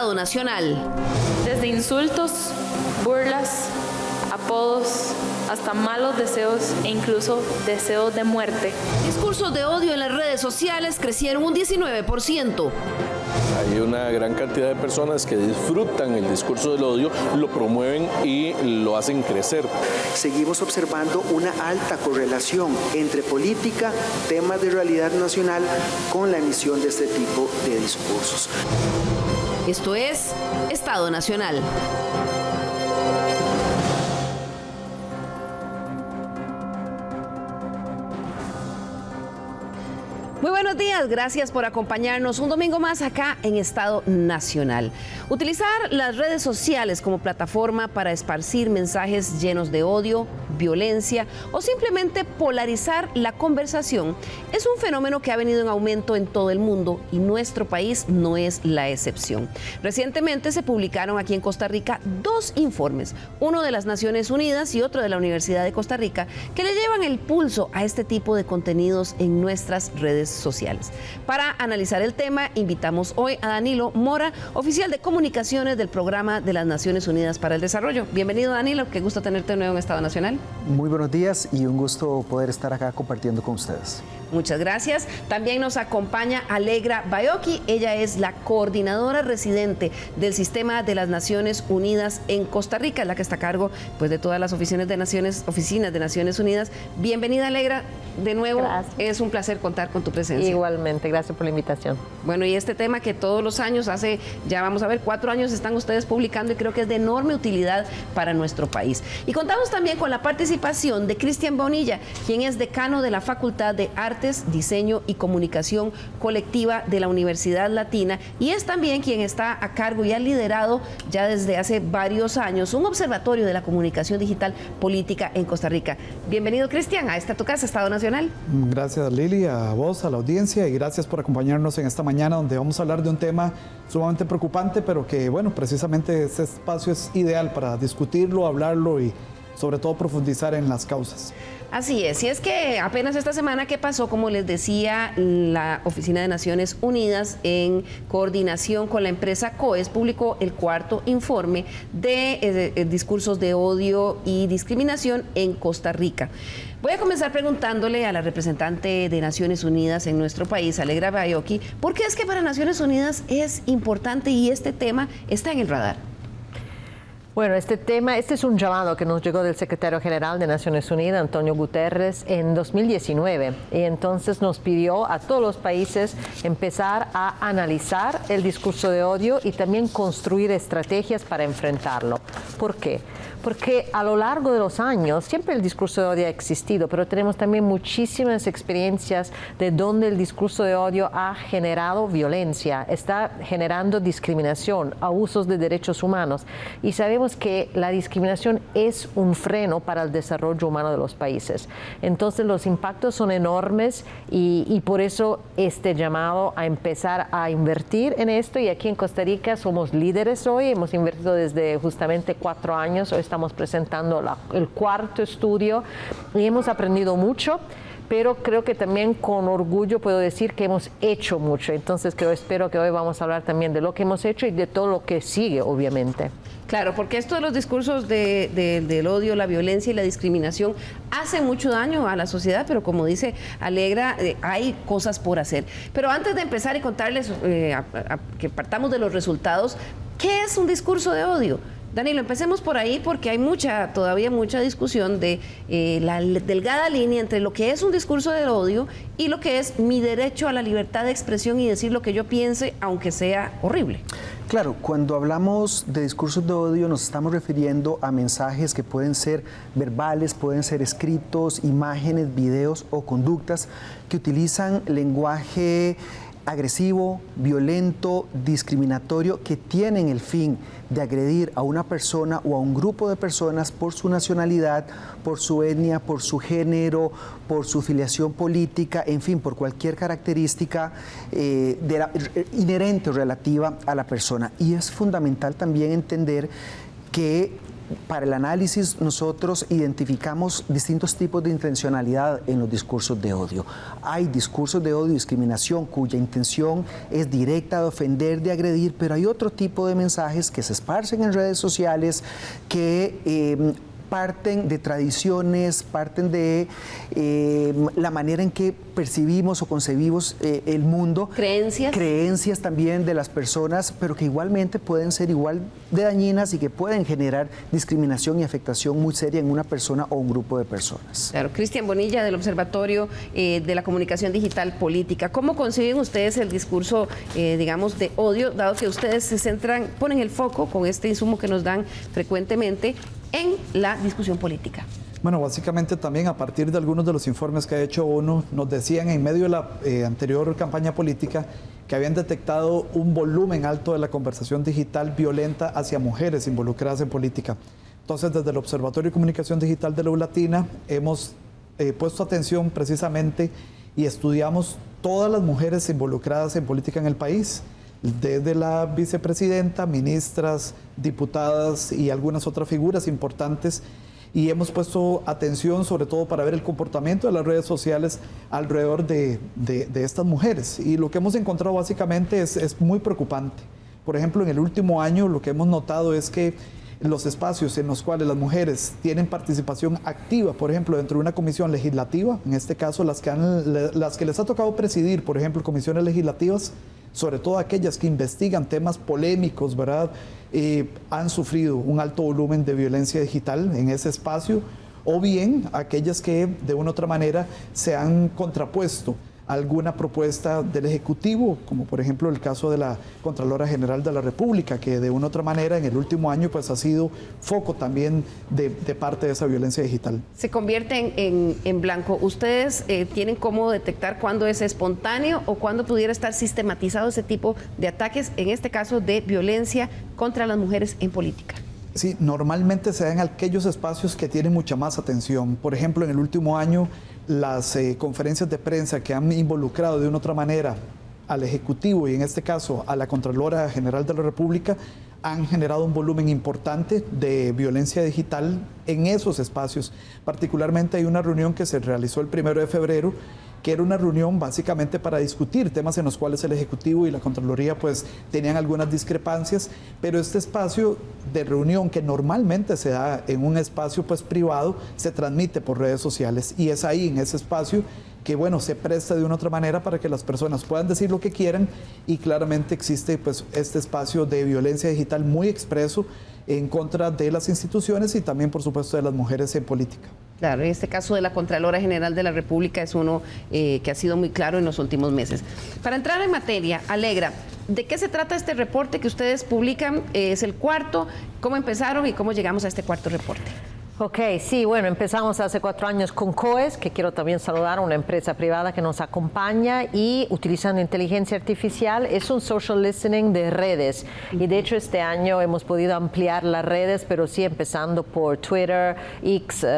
Estado Nacional. Desde insultos, burlas, apodos, hasta malos deseos e incluso deseos de muerte. Discursos de odio en las redes sociales crecieron un 19%. Hay una gran cantidad de personas que disfrutan el discurso del odio, lo promueven y lo hacen crecer. Seguimos observando una alta correlación entre política, temas de realidad nacional, con la emisión de este tipo de discursos. Esto es Estado Nacional. Muy buenos días, gracias por acompañarnos un domingo más acá en Estado Nacional. Utilizar las redes sociales como plataforma para esparcir mensajes llenos de odio, violencia o simplemente polarizar la conversación es un fenómeno que ha venido en aumento en todo el mundo y nuestro país no es la excepción. Recientemente se publicaron aquí en Costa Rica 2 informes, uno de las Naciones Unidas y otro de la Universidad de Costa Rica, que le llevan el pulso a este tipo de contenidos en nuestras redes sociales. Para analizar el tema, invitamos hoy a Danilo Mora, oficial de comunicaciones del Programa de las Naciones Unidas para el Desarrollo. Bienvenido, Danilo, qué gusto tenerte de nuevo en Estado Nacional. Muy buenos días y un gusto poder estar acá compartiendo con ustedes. Muchas gracias. También nos acompaña Alegra Bayoki. Ella es la coordinadora residente del Sistema de las Naciones Unidas en Costa Rica, la que está a cargo pues, de todas las oficinas de Naciones Unidas. Bienvenida, Alegra. De nuevo, gracias. Es un placer contar con tu presencia. Igualmente, gracias por la invitación. Bueno, y este tema que todos los años, hace ya vamos a ver, 4 años están ustedes publicando y creo que es de enorme utilidad para nuestro país. Y contamos también con la participación de Cristian Bonilla, quien es decano de la Facultad de Artes, Diseño y Comunicación Colectiva de la Universidad Latina y es también quien está a cargo y ha liderado ya desde hace varios años un observatorio de la comunicación digital política en Costa Rica. Bienvenido, Cristian, a esta tu casa, Estado Nacional. Gracias, Lili, a vos, a la audiencia y gracias por acompañarnos en esta mañana donde vamos a hablar de un tema sumamente preocupante, pero que, bueno, precisamente este espacio es ideal para discutirlo, hablarlo y sobre todo profundizar en las causas. Así es, y es que apenas esta semana que pasó, como les decía, la Oficina de Naciones Unidas en coordinación con la empresa COES publicó el 4º informe de discursos de odio y discriminación en Costa Rica. Voy a comenzar preguntándole a la representante de Naciones Unidas en nuestro país, Alegra Bayoki, ¿por qué es que para Naciones Unidas es importante y este tema está en el radar? Bueno, este es un llamado que nos llegó del secretario general de Naciones Unidas, Antonio Guterres, en 2019. Y entonces nos pidió a todos los países empezar a analizar el discurso de odio y también construir estrategias para enfrentarlo. ¿Por qué? Porque a lo largo de los años siempre el discurso de odio ha existido, pero tenemos también muchísimas experiencias de donde el discurso de odio ha generado violencia, está generando discriminación, abusos de derechos humanos y sabemos que la discriminación es un freno para el desarrollo humano de los países. Entonces los impactos son enormes y por eso este llamado a empezar a invertir en esto y aquí en Costa Rica somos líderes hoy, hemos invertido desde justamente 4 años, hoy estamos presentando el 4º estudio y hemos aprendido mucho, pero creo que también con orgullo puedo decir que hemos hecho mucho. Entonces espero que hoy vamos a hablar también de lo que hemos hecho y de todo lo que sigue, obviamente. Claro, porque esto de los discursos del odio, la violencia y la discriminación hacen mucho daño a la sociedad, pero como dice Alegra, hay cosas por hacer. Pero antes de empezar y contarles que partamos de los resultados, ¿qué es un discurso de odio? Danilo, empecemos por ahí porque hay todavía mucha discusión de la delgada línea entre lo que es un discurso de odio y lo que es mi derecho a la libertad de expresión y decir lo que yo piense, aunque sea horrible. Claro, cuando hablamos de discursos de odio nos estamos refiriendo a mensajes que pueden ser verbales, pueden ser escritos, imágenes, videos o conductas que utilizan lenguaje agresivo, violento, discriminatorio, que tienen el fin de agredir a una persona o a un grupo de personas por su nacionalidad, por su etnia, por su género, por su filiación política, en fin, por cualquier característica inherente o relativa a la persona. Y es fundamental también entender que para el análisis nosotros identificamos distintos tipos de intencionalidad en los discursos de odio. Hay discursos de odio y discriminación cuya intención es directa de ofender, de agredir, pero hay otro tipo de mensajes que se esparcen en redes sociales que parten de tradiciones, parten de la manera en que percibimos o concebimos el mundo. Creencias también de las personas, pero que igualmente pueden ser igual de dañinas y que pueden generar discriminación y afectación muy seria en una persona o un grupo de personas. Claro. Cristian Bonilla, del Observatorio de la Comunicación Digital Política. ¿Cómo conciben ustedes el discurso, digamos, de odio, dado que ustedes se centran, ponen el foco con este insumo que nos dan frecuentemente en la discusión política? Bueno, básicamente también a partir de algunos de los informes que ha hecho ONU, nos decían en medio de la anterior campaña política que habían detectado un volumen alto de la conversación digital violenta hacia mujeres involucradas en política. Entonces, desde el Observatorio de Comunicación Digital de la U-Latina hemos puesto atención precisamente y estudiamos todas las mujeres involucradas en política en el país, desde la vicepresidenta, ministras, diputadas y algunas otras figuras importantes, y hemos puesto atención sobre todo para ver el comportamiento de las redes sociales alrededor de estas mujeres. Y lo que hemos encontrado básicamente es muy preocupante. Por ejemplo, en el último año lo que hemos notado es que los espacios en los cuales las mujeres tienen participación activa, por ejemplo, dentro de una comisión legislativa, en este caso las que les ha tocado presidir, por ejemplo, comisiones legislativas, sobre todo aquellas que investigan temas polémicos, ¿verdad? Han sufrido un alto volumen de violencia digital en ese espacio, o bien aquellas que de una u otra manera se han contrapuesto a alguna propuesta del Ejecutivo, como por ejemplo el caso de la Contralora General de la República, que de una u otra manera en el último año pues ha sido foco también de parte de esa violencia digital. Se convierten en blanco. ¿Ustedes tienen cómo detectar cuándo es espontáneo o cuándo pudiera estar sistematizado ese tipo de ataques, en este caso de violencia contra las mujeres en política? Sí, normalmente se dan aquellos espacios que tienen mucha más atención. Por ejemplo, en el último año, las conferencias de prensa que han involucrado de una u otra manera al Ejecutivo y en este caso a la Contralora General de la República han generado un volumen importante de violencia digital en esos espacios. Particularmente hay una reunión que se realizó el 1 de febrero, que era una reunión básicamente para discutir temas en los cuales el Ejecutivo y la Contraloría pues tenían algunas discrepancias, pero este espacio de reunión que normalmente se da en un espacio pues privado, se transmite por redes sociales y es ahí en ese espacio que bueno, se presta de una u otra manera para que las personas puedan decir lo que quieran y claramente existe pues este espacio de violencia digital muy expreso en contra de las instituciones y también por supuesto de las mujeres en política. Claro, en este caso de la Contralora General de la República es uno que ha sido muy claro en los últimos meses. Para entrar en materia, Alegra, ¿de qué se trata este reporte que ustedes publican? Es el cuarto. ¿Cómo empezaron y cómo llegamos a este cuarto reporte? Ok, sí, bueno, empezamos hace 4 años con COES, que quiero también saludar, una empresa privada que nos acompaña y utilizando inteligencia artificial, es un social listening de redes. Y de hecho este año hemos podido ampliar las redes, pero sí empezando por Twitter,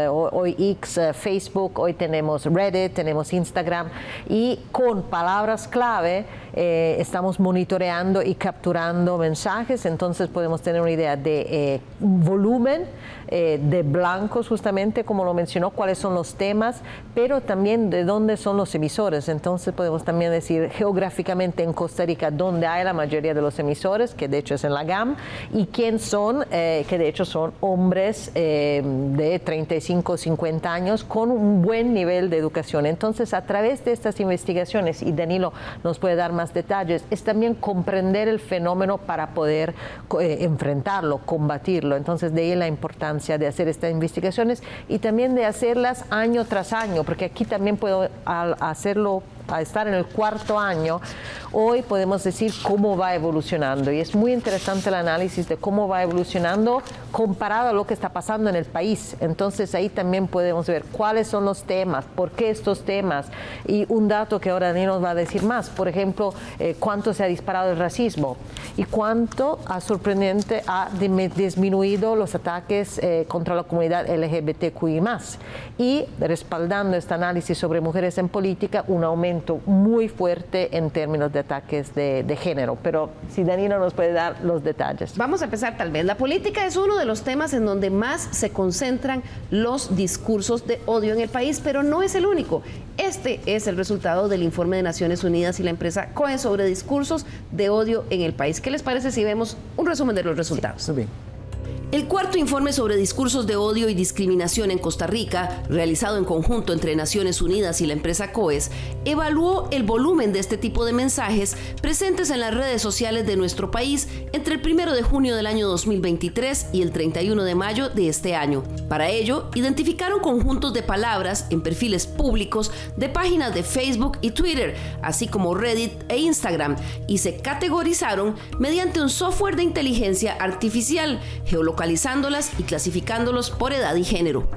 hoy Facebook, hoy tenemos Reddit, tenemos Instagram y con palabras clave estamos monitoreando y capturando mensajes, entonces podemos tener una idea de volumen, de blancos justamente, como lo mencionó, cuáles son los temas, pero también de dónde son los emisores. Entonces podemos también decir geográficamente en Costa Rica dónde hay la mayoría de los emisores, que de hecho es en la GAM, y quién son, que de hecho son hombres de 35 o 50 años con un buen nivel de educación. Entonces a través de estas investigaciones, y Danilo nos puede dar más detalles, es también comprender el fenómeno para poder enfrentarlo, combatirlo. Entonces de ahí la importancia de hacer estas investigaciones y también de hacerlas año tras año, porque aquí también puedo hacerlo, a estar en el 4º año, hoy podemos decir cómo va evolucionando y es muy interesante el análisis de cómo va evolucionando comparado a lo que está pasando en el país. Entonces ahí también podemos ver cuáles son los temas, por qué estos temas y un dato que ahora Dani nos va a decir más, por ejemplo, cuánto se ha disparado el racismo y cuánto sorprendente ha disminuido los ataques contra la comunidad LGBTQI+. Y respaldando este análisis sobre mujeres en política, un aumento aumento muy fuerte en términos de ataques de género. Pero si Danilo nos puede dar los detalles. Vamos a empezar tal vez. La política es uno de los temas en donde más se concentran los discursos de odio en el país, pero no es el único. Este es el resultado del informe de Naciones Unidas y la empresa COE sobre discursos de odio en el país. ¿Qué les parece si vemos un resumen de los resultados? Muy bien. El cuarto informe sobre discursos de odio y discriminación en Costa Rica, realizado en conjunto entre Naciones Unidas y la empresa COES, evaluó el volumen de este tipo de mensajes presentes en las redes sociales de nuestro país entre el 1 de junio del año 2023 y el 31 de mayo de este año. Para ello, identificaron conjuntos de palabras en perfiles públicos de páginas de Facebook y Twitter, así como Reddit e Instagram, y se categorizaron mediante un software de inteligencia artificial, geolocalizándolas y clasificándolos por edad y género.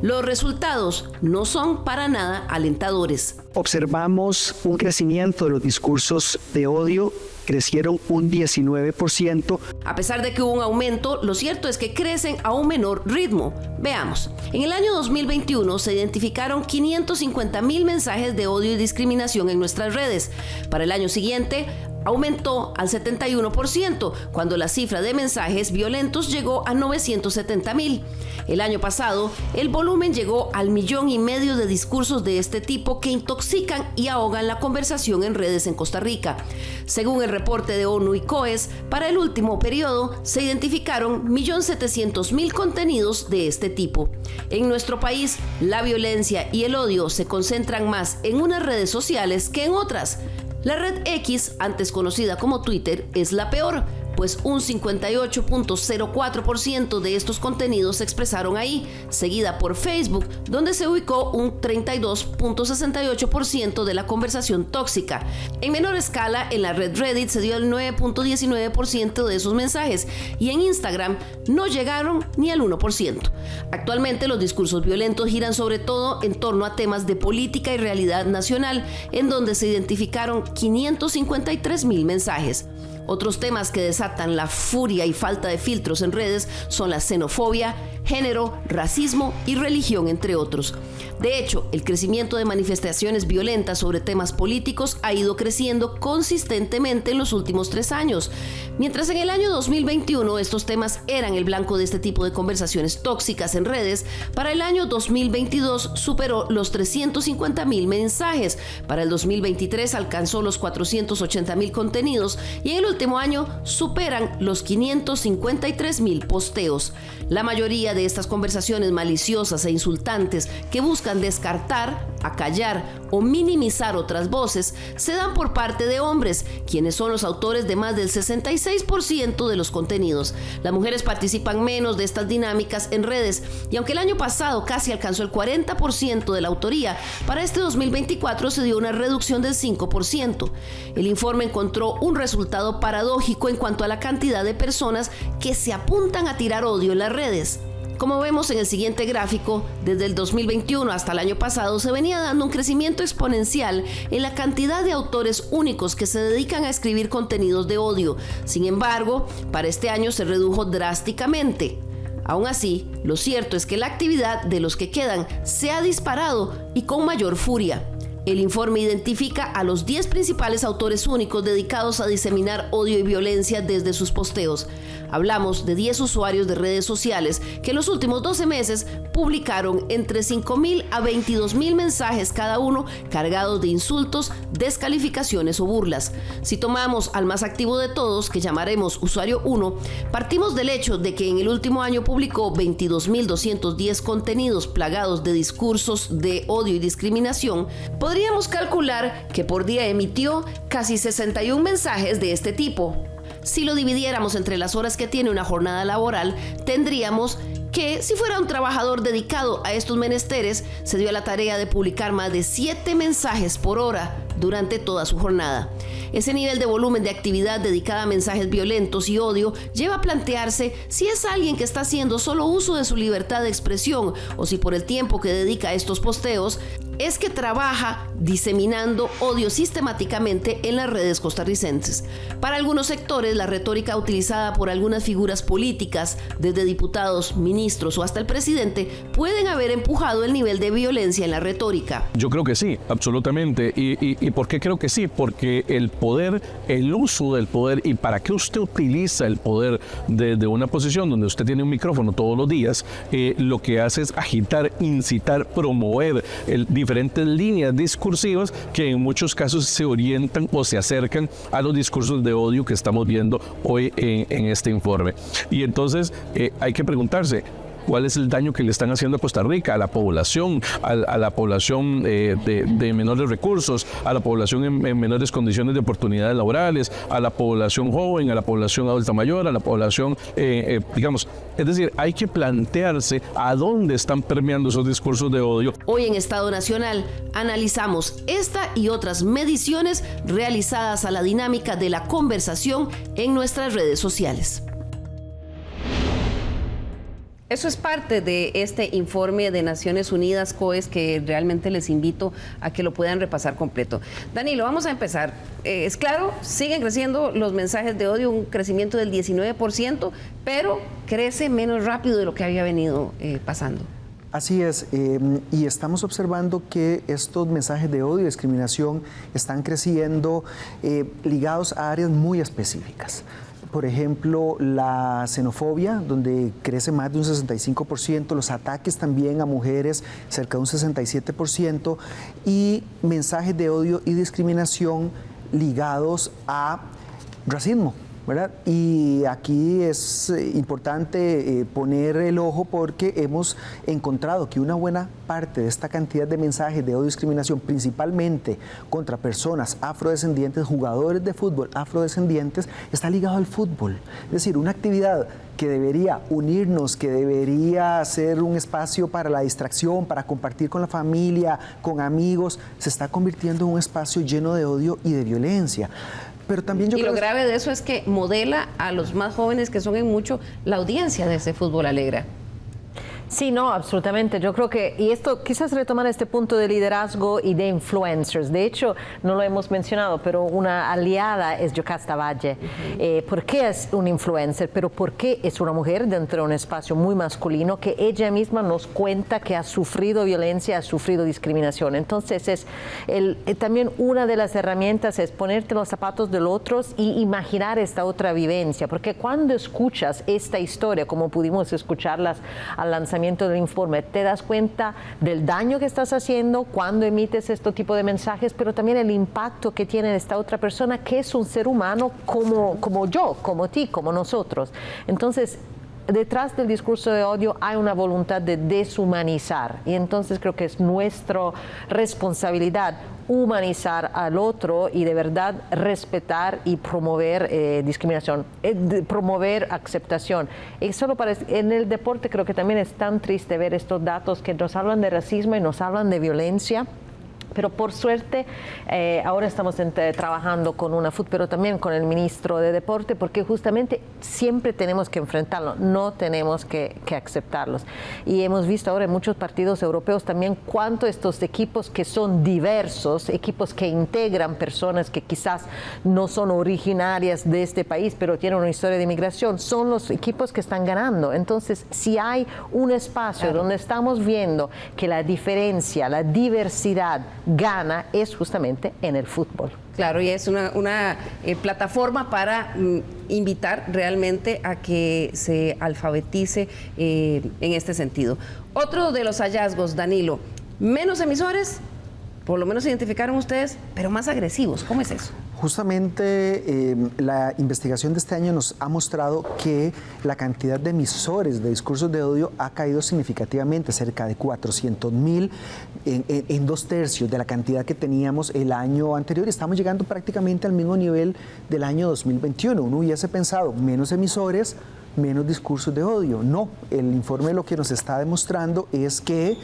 Los resultados no son para nada alentadores. Observamos un crecimiento de los discursos de odio, crecieron un 19%. A pesar de que hubo un aumento, lo cierto es que crecen a un menor ritmo. Veamos, en el año 2021 se identificaron 550,000 mensajes de odio y discriminación en nuestras redes. Para el año siguiente, aumentó al 71%, cuando la cifra de mensajes violentos llegó a 970,000. El año pasado, el volumen llegó al 1,5 millones de discursos de este tipo que intoxican y ahogan la conversación en redes en Costa Rica. Según el reporte de ONU y COES, para el último periodo se identificaron 1,700,000 contenidos de este tipo. En nuestro país, la violencia y el odio se concentran más en unas redes sociales que en otras. La red X, antes conocida como Twitter, es la peor, pues un 58.04% de estos contenidos se expresaron ahí, seguida por Facebook, donde se ubicó un 32.68% de la conversación tóxica. En menor escala, en la red Reddit se dio el 9.19% de esos mensajes y en Instagram no llegaron ni al 1%. Actualmente los discursos violentos giran sobre todo en torno a temas de política y realidad nacional, en donde se identificaron 553,000 mensajes. Otros temas que desatan la furia y falta de filtros en redes son la xenofobia, género, racismo y religión, entre otros. De hecho, el crecimiento de manifestaciones violentas sobre temas políticos ha ido creciendo consistentemente en los últimos 3 años. Mientras en el año 2021 estos temas eran el blanco de este tipo de conversaciones tóxicas en redes, para el año 2022 superó los 350,000 mensajes, para el 2023 alcanzó los 480,000 contenidos y en el último año superan los 553,000 posteos. La mayoría de estas conversaciones maliciosas e insultantes que buscan descartar, acallar o minimizar otras voces se dan por parte de hombres, quienes son los autores de más del 66% de los contenidos. Las mujeres participan menos de estas dinámicas en redes y aunque el año pasado casi alcanzó el 40% de la autoría, para este 2024 se dio una reducción del 5%. El informe encontró un resultado paradójico en cuanto a la cantidad de personas que se apuntan a tirar odio en las redes. Como vemos en el siguiente gráfico, desde el 2021 hasta el año pasado se venía dando un crecimiento exponencial en la cantidad de autores únicos que se dedican a escribir contenidos de odio. Sin embargo, para este año se redujo drásticamente. Aún así, lo cierto es que la actividad de los que quedan se ha disparado y con mayor furia. El informe identifica a los 10 principales autores únicos dedicados a diseminar odio y violencia desde sus posteos. Hablamos de 10 usuarios de redes sociales que en los últimos 12 meses publicaron entre 5,000 a 22,000 mensajes cada uno cargados de insultos, descalificaciones o burlas. Si tomamos al más activo de todos, que llamaremos usuario 1, partimos del hecho de que en el último año publicó 22,210 contenidos plagados de discursos de odio y discriminación. Podríamos calcular que por día emitió casi 61 mensajes de este tipo. Si lo dividiéramos entre las horas que tiene una jornada laboral, tendríamos que, si fuera un trabajador dedicado a estos menesteres, se dio a la tarea de publicar más de 7 mensajes por hora durante toda su jornada. Ese nivel de volumen de actividad dedicada a mensajes violentos y odio lleva a plantearse si es alguien que está haciendo solo uso de su libertad de expresión o si por el tiempo que dedica a estos posteos es que trabaja diseminando odio sistemáticamente en las redes costarricenses. Para algunos sectores, la retórica utilizada por algunas figuras políticas, desde diputados, ministros o hasta el presidente, pueden haber empujado el nivel de violencia en la retórica. Yo creo que sí, absolutamente. ¿Y por qué creo que sí? Porque el poder, el uso del poder y para qué usted utiliza el poder desde una posición donde usted tiene un micrófono todos los días, lo que hace es agitar, incitar, promover diferentes líneas discursivas que en muchos casos se orientan o se acercan a los discursos de odio que estamos viendo hoy en este informe. Y entonces hay que preguntarse, ¿cuál es el daño que le están haciendo a Costa Rica, a la población, a la población de menores recursos, a la población en menores condiciones de oportunidades laborales, a la población joven, a la población adulta mayor, a la población, digamos, es decir, hay que plantearse a dónde están permeando esos discursos de odio. Hoy en Estado Nacional analizamos esta y otras mediciones realizadas a la dinámica de la conversación en nuestras redes sociales. Eso es parte de este informe de Naciones Unidas, COES, que realmente les invito a que lo puedan repasar completo. Danilo, vamos a empezar. Es claro, siguen creciendo los mensajes de odio, un crecimiento del 19%, pero crece menos rápido de lo que había venido pasando. Así es, y estamos observando que estos mensajes de odio y discriminación están creciendo ligados a áreas muy específicas. Por ejemplo, la xenofobia, donde crece más de un 65%, los ataques también a mujeres, cerca de un 67%, y mensajes de odio y discriminación ligados a racismo, ¿verdad? Y aquí es importante poner el ojo porque hemos encontrado que una buena parte de esta cantidad de mensajes de odio y discriminación, principalmente contra personas afrodescendientes, jugadores de fútbol afrodescendientes, está ligado al fútbol. Es decir, una actividad que debería unirnos, que debería ser un espacio para la distracción, para compartir con la familia, con amigos, se está convirtiendo en un espacio lleno de odio y de violencia. Pero también y lo grave de eso es que modela a los más jóvenes, que son en mucho la audiencia de ese fútbol alegre. Sí, no, absolutamente. Yo creo que, y esto quizás retomar este punto de liderazgo y de influencers. De hecho, no lo hemos mencionado, pero una aliada es Yocasta Valle. ¿Por qué es un influencer? Pero ¿por qué es una mujer dentro de un espacio muy masculino que ella misma nos cuenta que ha sufrido violencia, ha sufrido discriminación? Entonces, es también una de las herramientas es ponerte los zapatos del otro y imaginar esta otra vivencia. Porque cuando escuchas esta historia, como pudimos escucharlas al lanzamiento del informe, te das cuenta del daño que estás haciendo cuando emites este tipo de mensajes, pero también el impacto que tiene esta otra persona, que es un ser humano como yo, como ti, como nosotros. Entonces, detrás del discurso de odio hay una voluntad de deshumanizar, y entonces creo que es nuestra responsabilidad humanizar al otro y de verdad respetar y promover discriminación, promover aceptación. Y solo en el deporte creo que también es tan triste ver estos datos que nos hablan de racismo y nos hablan de violencia. Pero por suerte, ahora estamos trabajando con UNAFUT, pero también con el ministro de Deporte, porque justamente siempre tenemos que enfrentarlo, no tenemos que aceptarlos. Y hemos visto ahora en muchos partidos europeos también cuánto estos equipos que son diversos, equipos que integran personas que quizás no son originarias de este país, pero tienen una historia de inmigración, son los equipos que están ganando. Entonces, si hay un espacio donde estamos viendo que la diferencia, la diversidad gana, es justamente en el fútbol. Claro, y es una plataforma para invitar realmente a que se alfabetice en este sentido. Otro de los hallazgos, Danilo, menos emisores, por lo menos identificaron ustedes, pero más agresivos. ¿Cómo es eso? Justamente la investigación de este año nos ha mostrado que la cantidad de emisores de discursos de odio ha caído significativamente, cerca de 400,000, en 2/3 de la cantidad que teníamos el año anterior. Estamos llegando prácticamente al mismo nivel del año 2021. Uno hubiese pensado menos emisores, menos discursos de odio. No, el informe lo que nos está demostrando es que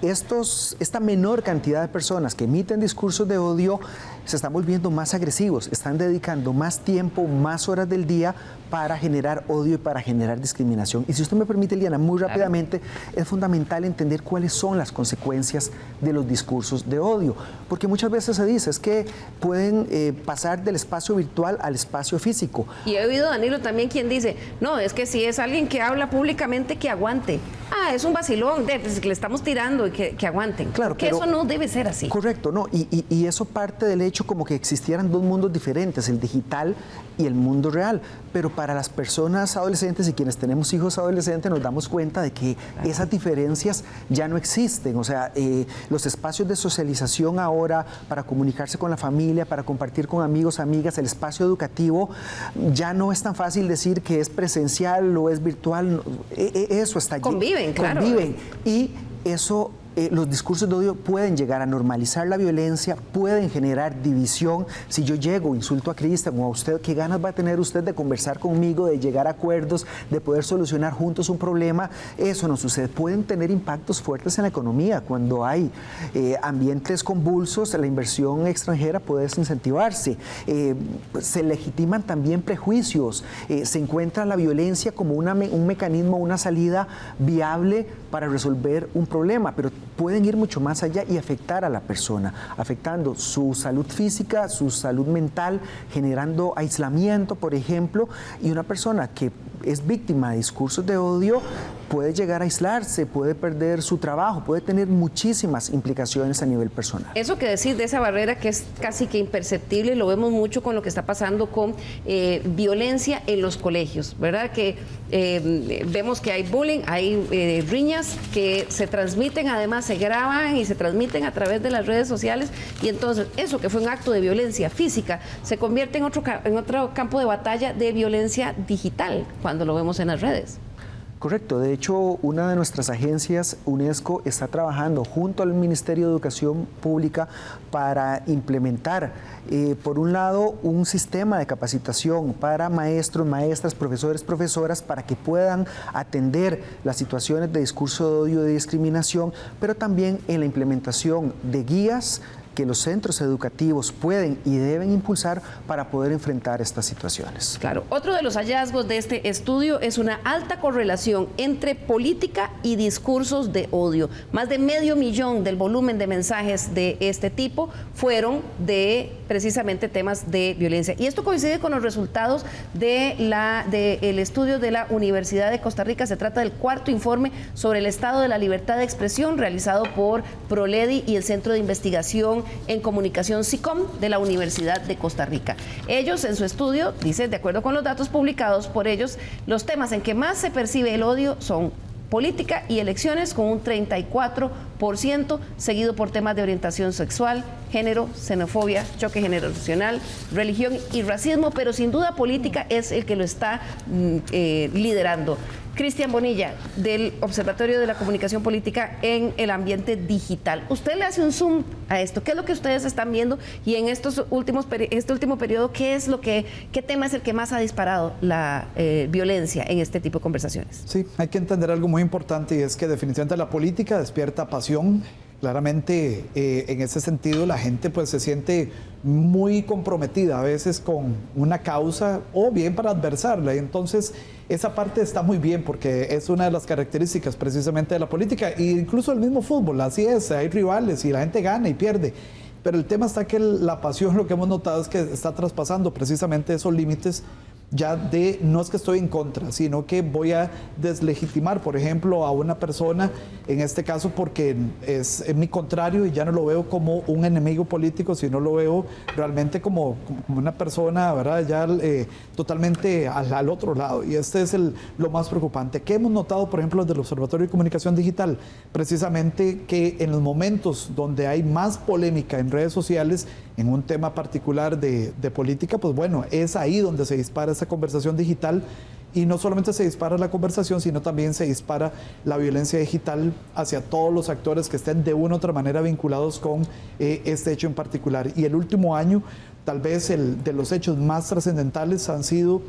esta menor cantidad de personas que emiten discursos de odio se están volviendo más agresivos, están dedicando más tiempo, más horas del día para generar odio y para generar discriminación. Y si usted me permite, Eliana, muy rápidamente, es fundamental entender cuáles son las consecuencias de los discursos de odio, porque muchas veces se dice es que pueden pasar del espacio virtual al espacio físico. Y he oído, Danilo, también quien dice, no, es que si es alguien que habla públicamente, que aguante. Ah, es un vacilón, pues, que le estamos tirando y que aguanten. Claro, que eso no debe ser así. Correcto, no, y eso parte del hecho como que existieran dos mundos diferentes, el digital y el mundo real. Pero para las personas adolescentes y quienes tenemos hijos adolescentes nos damos cuenta de que esas diferencias ya no existen. O sea, los espacios de socialización ahora para comunicarse con la familia, para compartir con amigos, amigas, el espacio educativo, ya no es tan fácil decir que es presencial o es virtual. Eso está allí. Conviven, claro. Conviven. Y eso... los discursos de odio pueden llegar a normalizar la violencia, pueden generar división. Si yo llego, insulto a Cristian o a usted, ¿qué ganas va a tener usted de conversar conmigo, de llegar a acuerdos, de poder solucionar juntos un problema? Eso no sucede. Pueden tener impactos fuertes en la economía. Cuando hay ambientes convulsos, la inversión extranjera puede desincentivarse. Se legitiman también prejuicios. Se encuentra la violencia como un mecanismo, una salida viable para resolver un problema, pero pueden ir mucho más allá y afectar a la persona, afectando su salud física, su salud mental, generando aislamiento, por ejemplo, y una persona que es víctima de discursos de odio puede llegar a aislarse, puede perder su trabajo, puede tener muchísimas implicaciones a nivel personal. Eso que decir de esa barrera que es casi que imperceptible, lo vemos mucho con lo que está pasando con violencia en los colegios, ¿verdad? Que vemos que hay bullying, hay riñas que se transmiten, además se graban y se transmiten a través de las redes sociales, y entonces eso que fue un acto de violencia física se convierte en otro campo de batalla de violencia digital cuando lo vemos en las redes. Correcto. De hecho, una de nuestras agencias, UNESCO, está trabajando junto al Ministerio de Educación Pública para implementar, por un lado, un sistema de capacitación para maestros, maestras, profesores, profesoras, para que puedan atender las situaciones de discurso de odio y de discriminación, pero también en la implementación de guías que los centros educativos pueden y deben impulsar para poder enfrentar estas situaciones. Claro. Otro de los hallazgos de este estudio es una alta correlación entre política y discursos de odio. Más de 500,000 del volumen de mensajes de este tipo fueron de precisamente temas de violencia. Y esto coincide con los resultados del estudio de la Universidad de Costa Rica. Se trata del cuarto informe sobre el estado de la libertad de expresión realizado por ProLEDI y el Centro de Investigación en Comunicación SICOM de la Universidad de Costa Rica. Ellos en su estudio dicen, de acuerdo con los datos publicados por ellos, los temas en que más se percibe el odio son política y elecciones con un 34%, seguido por temas de orientación sexual, género, xenofobia, choque generacional, religión y racismo, pero sin duda política es el que lo está liderando. Cristian Bonilla, del Observatorio de la Comunicación Política en el Ambiente Digital. Usted le hace un zoom a esto. ¿Qué es lo que ustedes están viendo? Y en este último periodo, ¿qué tema es el que más ha disparado la violencia en este tipo de conversaciones? Sí, hay que entender algo muy importante, y es que definitivamente la política despierta pasión. Claramente, en ese sentido, la gente pues se siente muy comprometida a veces con una causa o bien para adversarla. Y entonces, esa parte está muy bien porque es una de las características precisamente de la política. E incluso el mismo fútbol, así es, hay rivales y la gente gana y pierde. Pero el tema está que la pasión, lo que hemos notado es que está traspasando precisamente esos límites ya de, no es que estoy en contra, sino que voy a deslegitimar, por ejemplo, a una persona, en este caso porque es mi contrario y ya no lo veo como un enemigo político, sino lo veo realmente como una persona, ¿verdad? Ya totalmente al otro lado. Y este es lo más preocupante. ¿Qué hemos notado, por ejemplo, desde el Observatorio de Comunicación Digital? Precisamente que en los momentos donde hay más polémica en redes sociales, en un tema particular de política, pues bueno, es ahí donde se dispara esa conversación digital, y no solamente se dispara la conversación, sino también se dispara la violencia digital hacia todos los actores que estén de una u otra manera vinculados con este hecho en particular. Y el último año, tal vez de los hechos más trascendentales han sido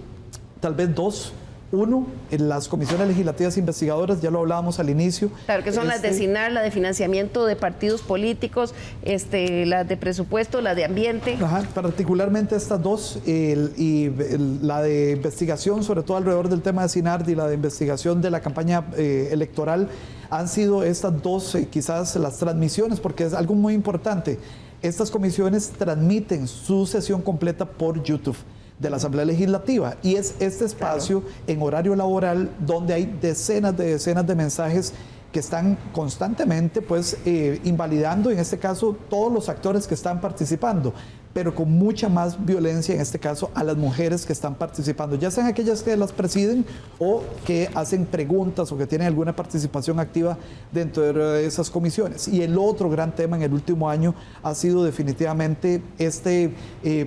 tal vez dos Uno, en las comisiones legislativas investigadoras, ya lo hablábamos al inicio. Claro, que son las de SINAR, la de financiamiento de partidos políticos, las de presupuesto, la de ambiente. Ajá, particularmente estas dos, la de investigación, sobre todo alrededor del tema de SINAR, y la de investigación de la campaña electoral, han sido estas dos quizás las transmisiones, porque es algo muy importante. Estas comisiones transmiten su sesión completa por YouTube de la Asamblea Legislativa, y es este espacio en horario laboral donde hay decenas de mensajes que están constantemente pues invalidando, en este caso, todos los actores que están participando, pero con mucha más violencia, en este caso, a las mujeres que están participando, ya sean aquellas que las presiden o que hacen preguntas o que tienen alguna participación activa dentro de esas comisiones. Y el otro gran tema en el último año ha sido definitivamente este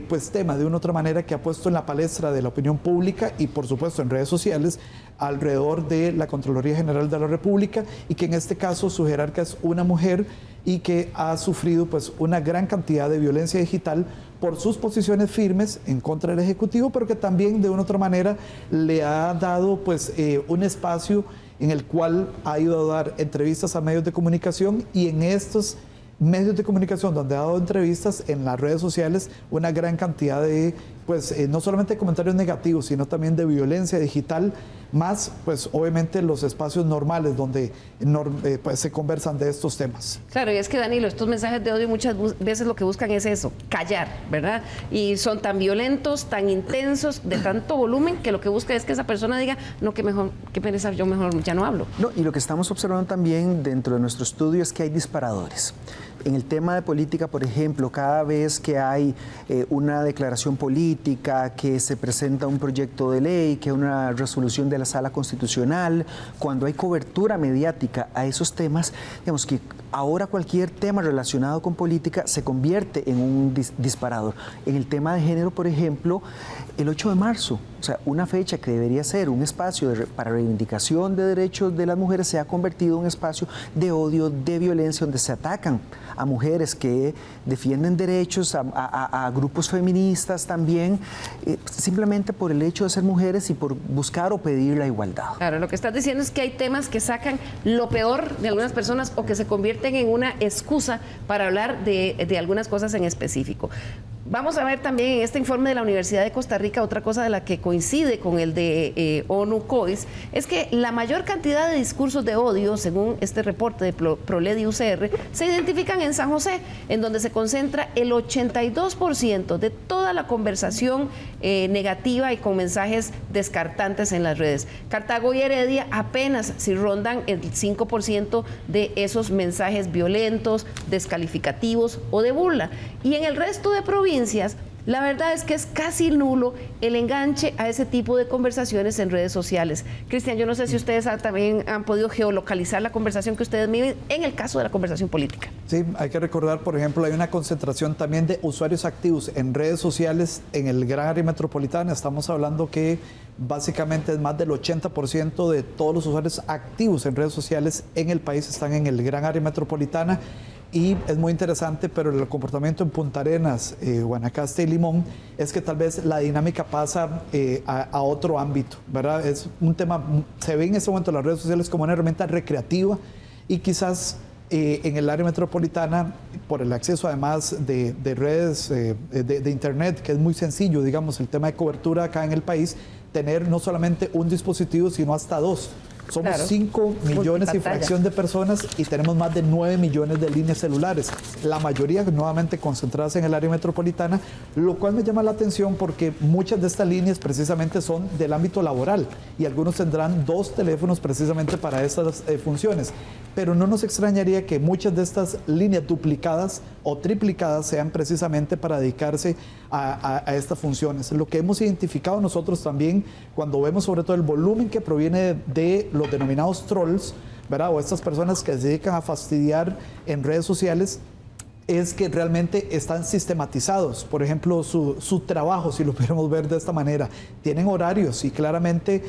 pues tema, de una u otra manera, que ha puesto en la palestra de la opinión pública y, por supuesto, en redes sociales, alrededor de la Contraloría General de la República, y que en este caso su jerarca es una mujer y que ha sufrido pues una gran cantidad de violencia digital por sus posiciones firmes en contra del Ejecutivo, pero que también de una u otra manera le ha dado pues un espacio en el cual ha ido a dar entrevistas a medios de comunicación, y en estos medios de comunicación donde ha dado entrevistas en las redes sociales, una gran cantidad de pues no solamente comentarios negativos, sino también de violencia digital, más pues obviamente los espacios normales donde pues, se conversan de estos temas. Claro, y es que, Danilo, estos mensajes de odio muchas veces lo que buscan es eso, callar, ¿verdad? Y son tan violentos, tan intensos, de tanto volumen, que lo que busca es que esa persona diga, no, que mejor, qué pereza, yo mejor ya no hablo. No, y lo que estamos observando también dentro de nuestro estudio es que hay disparadores. En el tema de política, por ejemplo, cada vez que hay una declaración política, que se presenta un proyecto de ley, que hay una resolución de la Sala Constitucional, cuando hay cobertura mediática a esos temas, digamos que ahora cualquier tema relacionado con política se convierte en un disparador. En el tema de género, por ejemplo, el 8 de marzo, o sea, una fecha que debería ser un espacio para reivindicación de derechos de las mujeres, se ha convertido en un espacio de odio, de violencia, donde se atacan a mujeres que defienden derechos, a grupos feministas también, simplemente por el hecho de ser mujeres y por buscar o pedir la igualdad. Claro, lo que estás diciendo es que hay temas que sacan lo peor de algunas personas o que se convierten en una excusa para hablar de algunas cosas en específico. Vamos a ver también en este informe de la Universidad de Costa Rica, otra cosa de la que coincide con el de ONU COIS, es que la mayor cantidad de discursos de odio, según este reporte de ProLed y UCR, se identifican en San José, en donde se concentra el 82% de toda la conversación negativa y con mensajes descartantes en las redes. Cartago y Heredia apenas si rondan el 5% de esos mensajes violentos, descalificativos o de burla. Y en el resto de provincias, la verdad es que es casi nulo el enganche a ese tipo de conversaciones en redes sociales. Cristian, yo no sé si ustedes también han podido geolocalizar la conversación que ustedes viven en el caso de la conversación política. Sí, hay que recordar, por ejemplo, hay una concentración también de usuarios activos en redes sociales en el gran área metropolitana. Estamos hablando que básicamente es más del 80% de todos los usuarios activos en redes sociales en el país están en el gran área metropolitana. Y es muy interesante, pero el comportamiento en Punta Arenas, Guanacaste y Limón, es que tal vez la dinámica pasa a otro ámbito, ¿verdad? Es un tema, se ve en este momento las redes sociales como una herramienta recreativa, y quizás en el área metropolitana, por el acceso además de redes de internet, que es muy sencillo, digamos, el tema de cobertura acá en el país, tener no solamente un dispositivo, sino hasta dos. Somos 5 millones y fracción de personas y tenemos más de 9 millones de líneas celulares, la mayoría nuevamente concentradas en el área metropolitana, lo cual me llama la atención porque muchas de estas líneas precisamente son del ámbito laboral y algunos tendrán 2 teléfonos precisamente para estas funciones. Pero no nos extrañaría que muchas de estas líneas duplicadas o triplicadas sean precisamente para dedicarse a estas funciones. Lo que hemos identificado nosotros también cuando vemos sobre todo el volumen que proviene de los denominados trolls, ¿verdad? O estas personas que se dedican a fastidiar en redes sociales, es que realmente están sistematizados. Por ejemplo, su trabajo, si lo pudiéramos ver de esta manera, tienen horarios y claramente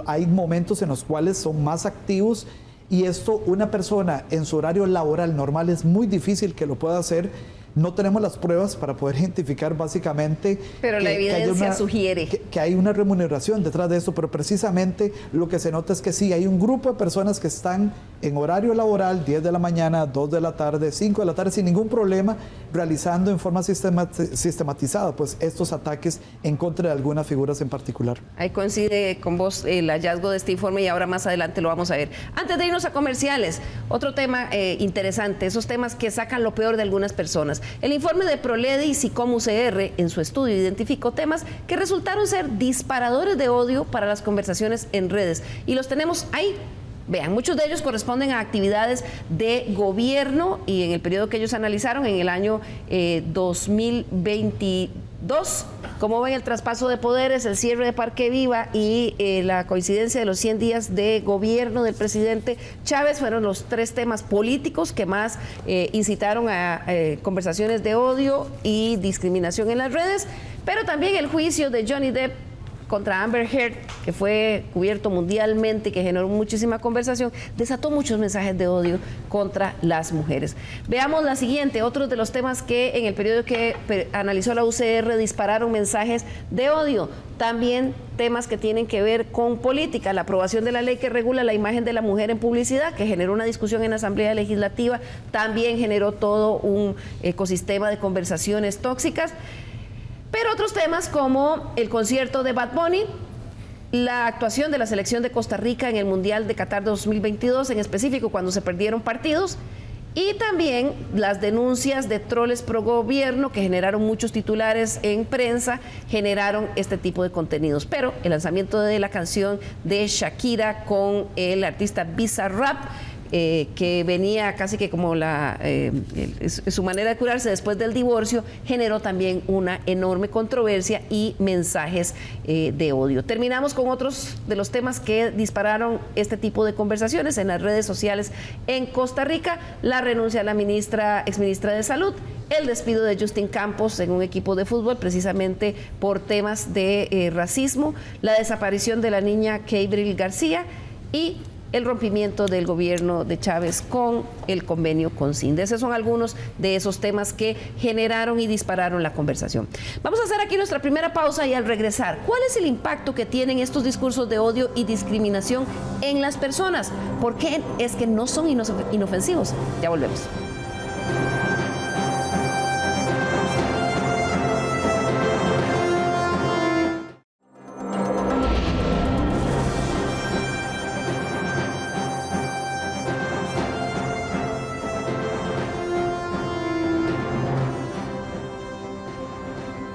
hay momentos en los cuales son más activos. Y esto, una persona en su horario laboral normal es muy difícil que lo pueda hacer. No tenemos las pruebas para poder identificar básicamente... Pero la evidencia sugiere. Que hay una remuneración detrás de eso, pero precisamente lo que se nota es que sí, hay un grupo de personas que están en horario laboral, 10 de la mañana, 2 de la tarde, 5 de la tarde, sin ningún problema, realizando en forma sistematizada pues estos ataques en contra de algunas figuras en particular. Ahí coincide con vos el hallazgo de este informe y ahora más adelante lo vamos a ver. Antes de irnos a comerciales, otro tema interesante, esos temas que sacan lo peor de algunas personas. El informe de Proledi y Sicom UCR en su estudio identificó temas que resultaron ser disparadores de odio para las conversaciones en redes y los tenemos ahí. Vean, muchos de ellos corresponden a actividades de gobierno y en el periodo que ellos analizaron, en el año 2022, como ven el traspaso de poderes, el cierre de Parque Viva y la coincidencia de los 100 días de gobierno del presidente Chávez fueron los 3 temas políticos que más incitaron a conversaciones de odio y discriminación en las redes, pero también el juicio de Johnny Depp contra Amber Heard, que fue cubierto mundialmente, que generó muchísima conversación, desató muchos mensajes de odio contra las mujeres. Veamos la siguiente, otros de los temas que en el periodo que analizó la UCR dispararon mensajes de odio. También temas que tienen que ver con política, la aprobación de la ley que regula la imagen de la mujer en publicidad, que generó una discusión en la Asamblea Legislativa, también generó todo un ecosistema de conversaciones tóxicas. Pero otros temas como el concierto de Bad Bunny, la actuación de la selección de Costa Rica en el Mundial de Qatar 2022, en específico cuando se perdieron partidos, y también las denuncias de troles pro gobierno que generaron muchos titulares en prensa, generaron este tipo de contenidos. Pero el lanzamiento de la canción de Shakira con el artista Bizarrap, que venía casi que como su manera de curarse después del divorcio, generó también una enorme controversia y mensajes de odio. Terminamos con otros de los temas que dispararon este tipo de conversaciones en las redes sociales en Costa Rica: la renuncia de la exministra de Salud, el despido de Justin Campos en un equipo de fútbol precisamente por temas de racismo, la desaparición de la niña Kebril García y el rompimiento del gobierno de Chávez con el convenio con CINDE. Esos son algunos de esos temas que generaron y dispararon la conversación. Vamos a hacer aquí nuestra primera pausa y al regresar, ¿cuál es el impacto que tienen estos discursos de odio y discriminación en las personas? ¿Por qué es que no son inofensivos? Ya volvemos.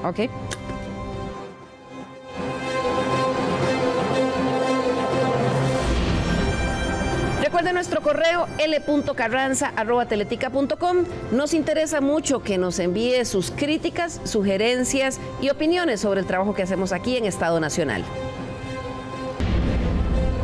Ok. Recuerden nuestro correo l.carranza@teletica.com. Nos interesa mucho que nos envíe sus críticas, sugerencias y opiniones sobre el trabajo que hacemos aquí en Estado Nacional.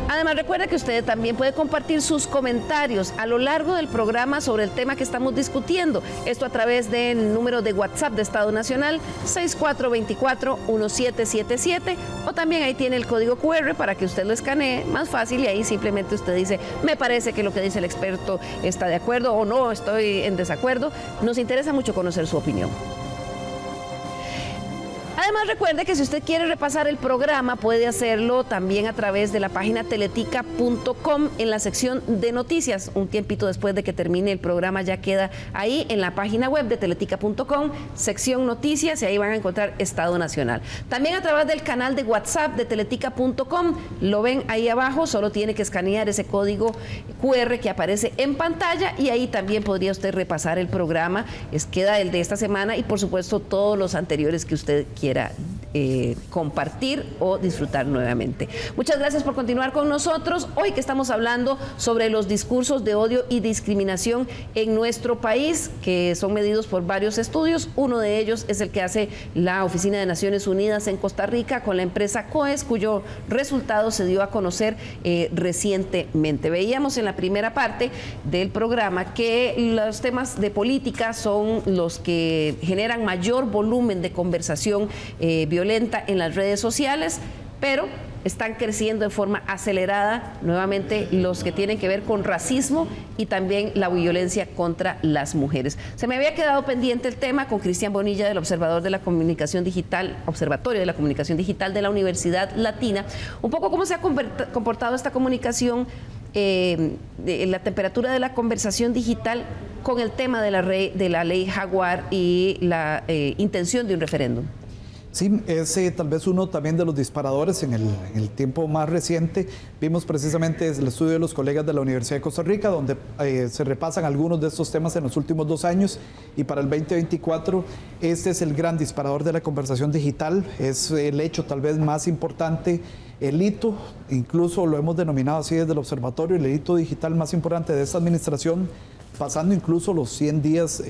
Además, recuerda que usted también puede compartir sus comentarios a lo largo del programa sobre el tema que estamos discutiendo. Esto a través del número de WhatsApp de Estado Nacional 6424-1777, o también ahí tiene el código QR para que usted lo escanee más fácil y ahí simplemente usted dice: me parece que lo que dice el experto está de acuerdo, o no, estoy en desacuerdo. Nos interesa mucho conocer su opinión. Además, recuerde que si usted quiere repasar el programa, puede hacerlo también a través de la página teletica.com en la sección de noticias. Un tiempito después de que termine el programa ya queda ahí en la página web de teletica.com, sección noticias, y ahí van a encontrar Estado Nacional. También a través del canal de WhatsApp de teletica.com, lo ven ahí abajo, solo tiene que escanear ese código QR que aparece en pantalla y ahí también podría usted repasar el programa. Queda el de esta semana y por supuesto todos los anteriores que usted quiera compartir o disfrutar nuevamente. Muchas gracias por continuar con nosotros. Hoy que estamos hablando sobre los discursos de odio y discriminación en nuestro país, que son medidos por varios estudios. Uno de ellos es el que hace la Oficina de Naciones Unidas en Costa Rica con la empresa COES, cuyo resultado se dio a conocer recientemente. Veíamos en la primera parte del programa que los temas de política son los que generan mayor volumen de conversación violenta en las redes sociales, pero están creciendo de forma acelerada nuevamente los que tienen que ver con racismo y también la violencia contra las mujeres. Se me había quedado pendiente el tema con Cristian Bonilla del Observatorio de la Comunicación Digital de la Universidad Latina, un poco cómo se ha comportado esta comunicación, la temperatura de la conversación digital con el tema de la ley Jaguar y la intención de un referéndum. Sí, es tal vez uno también de los disparadores en el tiempo más reciente. Vimos precisamente el estudio de los colegas de la Universidad de Costa Rica, donde se repasan algunos de estos temas en los últimos 2 años, y para el 2024 este es el gran disparador de la conversación digital. Es el hecho tal vez más importante, el hito, incluso lo hemos denominado así desde el observatorio, el hito digital más importante de esta administración, pasando incluso los 100 días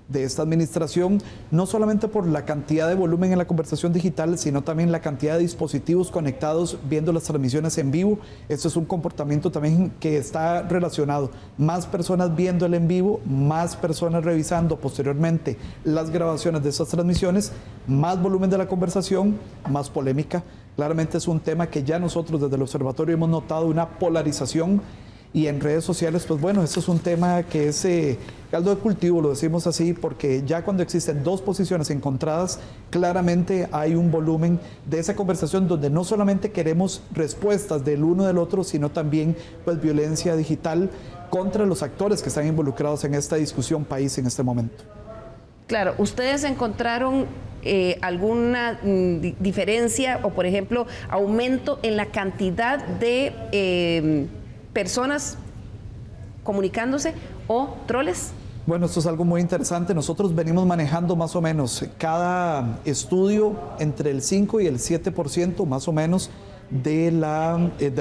de esta administración, no solamente por la cantidad de volumen en la conversación digital, sino también la cantidad de dispositivos conectados viendo las transmisiones en vivo. Esto es un comportamiento también que está relacionado. Más personas viendo el en vivo, más personas revisando posteriormente las grabaciones de esas transmisiones, más volumen de la conversación, más polémica. Claramente es un tema que ya nosotros desde el observatorio hemos notado una polarización. Y en redes sociales, pues bueno, esto es un tema que es caldo de cultivo, lo decimos así, porque ya cuando existen 2 posiciones encontradas, claramente hay un volumen de esa conversación donde no solamente queremos respuestas del uno del otro, sino también pues violencia digital contra los actores que están involucrados en esta discusión país en este momento. Claro, ¿ustedes encontraron alguna diferencia o, por ejemplo, aumento en la cantidad de personas comunicándose o troles? Bueno, esto es algo muy interesante. Nosotros venimos manejando más o menos cada estudio entre el 5 y el 7% más o menos del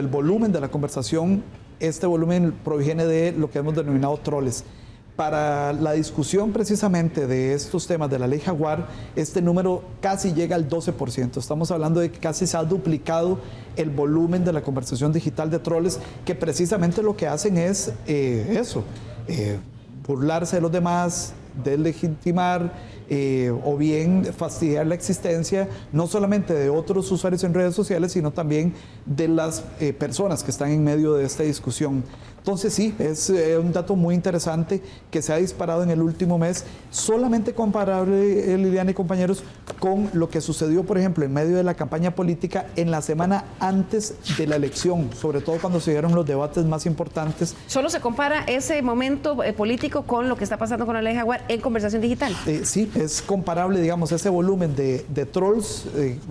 volumen de la conversación. Este volumen proviene de lo que hemos denominado troles. Para la discusión precisamente de estos temas de la ley Jaguar, este número casi llega al 12%. Estamos hablando de que casi se ha duplicado el volumen de la conversación digital de troles, que precisamente lo que hacen es burlarse de los demás, deslegitimar o bien fastidiar la existencia no solamente de otros usuarios en redes sociales, sino también de las personas que están en medio de esta discusión. Entonces sí, es un dato muy interesante que se ha disparado en el último mes, solamente comparable, Liliana y compañeros, con lo que sucedió, por ejemplo, en medio de la campaña política en la semana antes de la elección, sobre todo cuando se dieron los debates más importantes. ¿Solo se compara ese momento político con lo que está pasando con la ley Jaguar en conversación digital? Sí, es comparable, digamos, ese volumen de trolls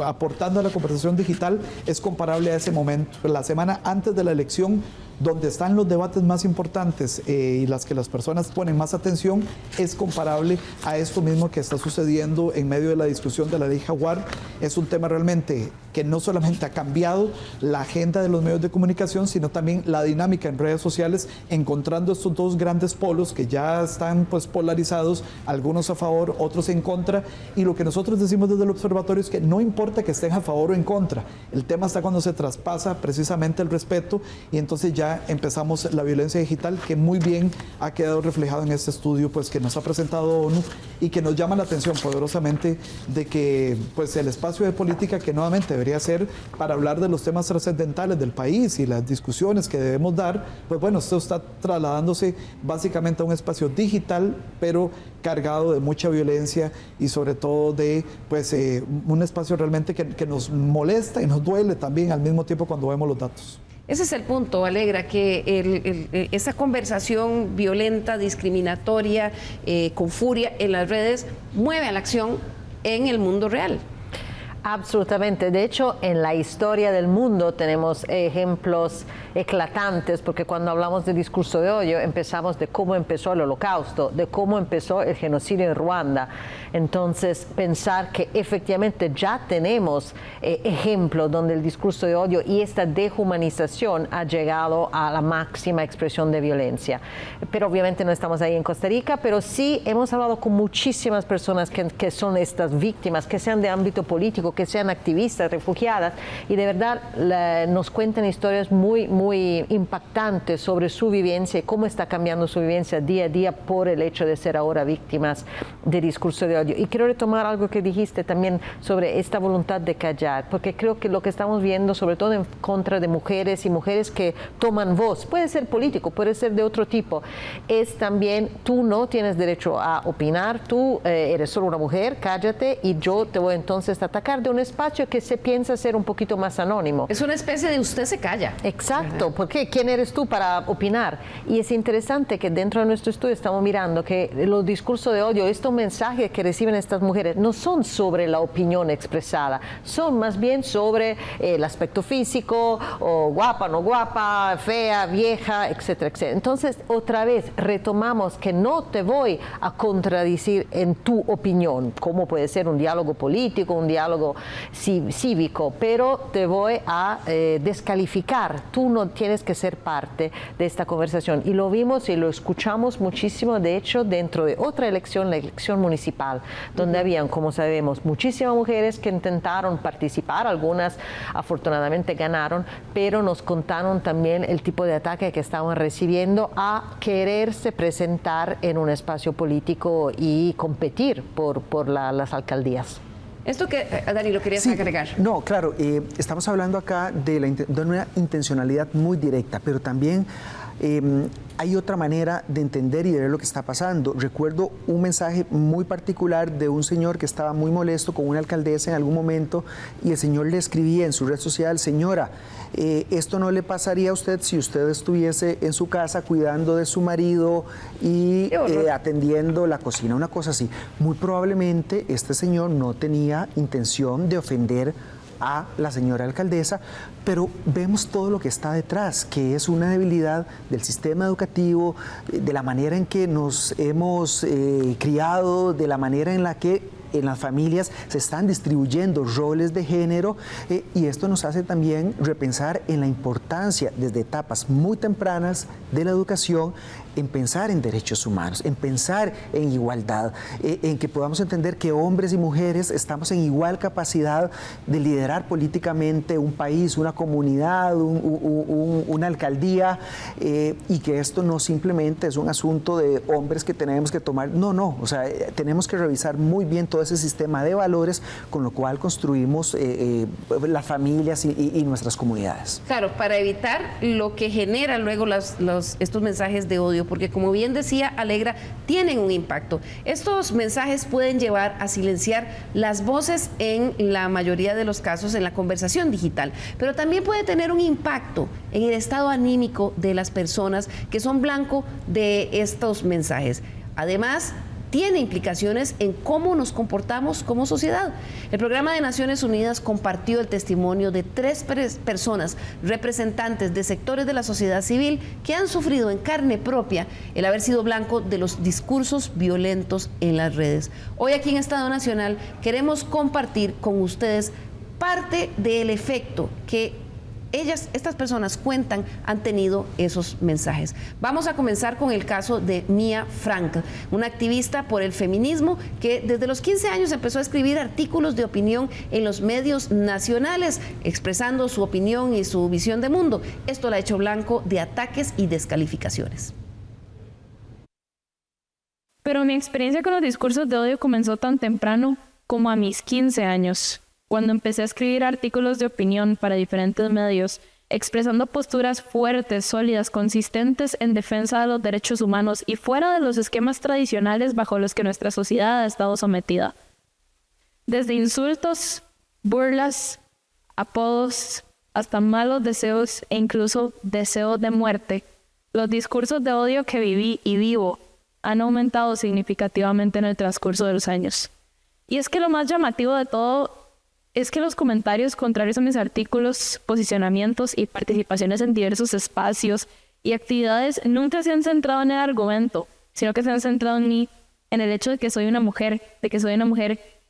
aportando a la conversación digital es comparable a ese momento, la semana antes de la elección, donde están los debates más importantes y las que las personas ponen más atención, es comparable a esto mismo que está sucediendo en medio de la discusión de la ley Jaguar. Es un tema realmente que no solamente ha cambiado la agenda de los medios de comunicación, sino también la dinámica en redes sociales, encontrando estos 2 grandes polos que ya están pues polarizados, algunos a favor, otros en contra, y lo que nosotros decimos desde el observatorio es que no importa que estén a favor o en contra, el tema está cuando se traspasa precisamente el respeto, y entonces ya empezamos la violencia digital, que muy bien ha quedado reflejado en este estudio pues que nos ha presentado ONU y que nos llama la atención poderosamente de que pues el espacio de política, que nuevamente debería ser para hablar de los temas trascendentales del país y las discusiones que debemos dar, pues bueno, esto está trasladándose básicamente a un espacio digital, pero cargado de mucha violencia y sobre todo de pues un espacio realmente que nos molesta y nos duele también al mismo tiempo cuando vemos los datos. Ese es el punto, Alegra, que esa conversación violenta, discriminatoria, con furia en las redes, mueve a la acción en el mundo real. Absolutamente. De hecho, en la historia del mundo tenemos ejemplos eclatantes, porque cuando hablamos de discurso de odio, empezamos de cómo empezó el Holocausto, de cómo empezó el genocidio en Ruanda. Entonces, pensar que efectivamente ya tenemos ejemplos donde el discurso de odio y esta deshumanización ha llegado a la máxima expresión de violencia. Pero obviamente no estamos ahí en Costa Rica, pero sí hemos hablado con muchísimas personas que son estas víctimas, que sean de ámbito político, que sean activistas, refugiadas, y de verdad nos cuentan historias muy impactantes sobre su vivencia y cómo está cambiando su vivencia día a día por el hecho de ser ahora víctimas de discurso de odio. Y quiero retomar algo que dijiste también sobre esta voluntad de callar, porque creo que lo que estamos viendo, sobre todo en contra de mujeres y mujeres que toman voz, puede ser político, puede ser de otro tipo, es también, tú no tienes derecho a opinar, tú eres solo una mujer, cállate y yo te voy entonces a atacar de un espacio que se piensa ser un poquito más anónimo. Es una especie de usted se calla. Exacto, porque ¿quién eres tú para opinar? Y es interesante que dentro de nuestro estudio estamos mirando que los discursos de odio, estos mensajes que reciben estas mujeres, no son sobre la opinión expresada, son más bien sobre el aspecto físico, o guapa, no guapa, fea, vieja, etcétera, etcétera. Entonces, otra vez, retomamos que no te voy a contradecir en tu opinión, como puede ser un diálogo político, un diálogo cívico, pero te voy a descalificar. Tú no tienes que ser parte de esta conversación. Y lo vimos y lo escuchamos muchísimo, de hecho, dentro de otra elección, la elección municipal, donde habían, como sabemos, muchísimas mujeres que intentaron participar, algunas afortunadamente ganaron, pero nos contaron también el tipo de ataque que estaban recibiendo a quererse presentar en un espacio político y competir por las alcaldías. Esto que, Dani, lo querías agregar. No, claro, estamos hablando acá de una intencionalidad muy directa, pero también hay otra manera de entender y de ver lo que está pasando. Recuerdo un mensaje muy particular de un señor que estaba muy molesto con una alcaldesa en algún momento y el señor le escribía en su red social: señora, esto no le pasaría a usted si usted estuviese en su casa cuidando de su marido y atendiendo la cocina, una cosa así. Muy probablemente este señor no tenía intención de ofender a la señora alcaldesa, pero vemos todo lo que está detrás, que es una debilidad del sistema educativo, de la manera en que nos hemos criado, de la manera en la que en las familias se están distribuyendo roles de género, y esto nos hace también repensar en la importancia desde etapas muy tempranas de la educación en pensar en derechos humanos, en pensar en igualdad, en que podamos entender que hombres y mujeres estamos en igual capacidad de liderar políticamente un país, una comunidad, una alcaldía, y que esto no simplemente es un asunto de hombres que tenemos que tomar, no, o sea, tenemos que revisar muy bien todo ese sistema de valores con lo cual construimos las familias y nuestras comunidades. Claro, para evitar lo que genera luego estos mensajes de odio, porque como bien decía Alegra, tienen un impacto. Estos mensajes pueden llevar a silenciar las voces en la mayoría de los casos en la conversación digital, pero también puede tener un impacto en el estado anímico de las personas que son blanco de estos mensajes. Además, tiene implicaciones en cómo nos comportamos como sociedad. El Programa de Naciones Unidas compartió el testimonio de 3 personas representantes de sectores de la sociedad civil que han sufrido en carne propia el haber sido blanco de los discursos violentos en las redes. Hoy aquí en Estado Nacional queremos compartir con ustedes parte del efecto que estas personas cuentan han tenido esos mensajes. Vamos a comenzar con el caso de Mia Frank, una activista por el feminismo que desde los 15 años empezó a escribir artículos de opinión en los medios nacionales, expresando su opinión y su visión de mundo. Esto la ha hecho blanco de ataques y descalificaciones. Pero mi experiencia con los discursos de odio comenzó tan temprano como a mis 15 años. Cuando empecé a escribir artículos de opinión para diferentes medios, expresando posturas fuertes, sólidas, consistentes en defensa de los derechos humanos y fuera de los esquemas tradicionales bajo los que nuestra sociedad ha estado sometida. Desde insultos, burlas, apodos, hasta malos deseos e incluso deseos de muerte, los discursos de odio que viví y vivo han aumentado significativamente en el transcurso de los años. Y es que lo más llamativo de todo es que los comentarios contrarios a mis artículos, posicionamientos y participaciones en diversos espacios y actividades nunca se han centrado en el argumento, sino que se han centrado en mí, en el hecho de que soy una mujer,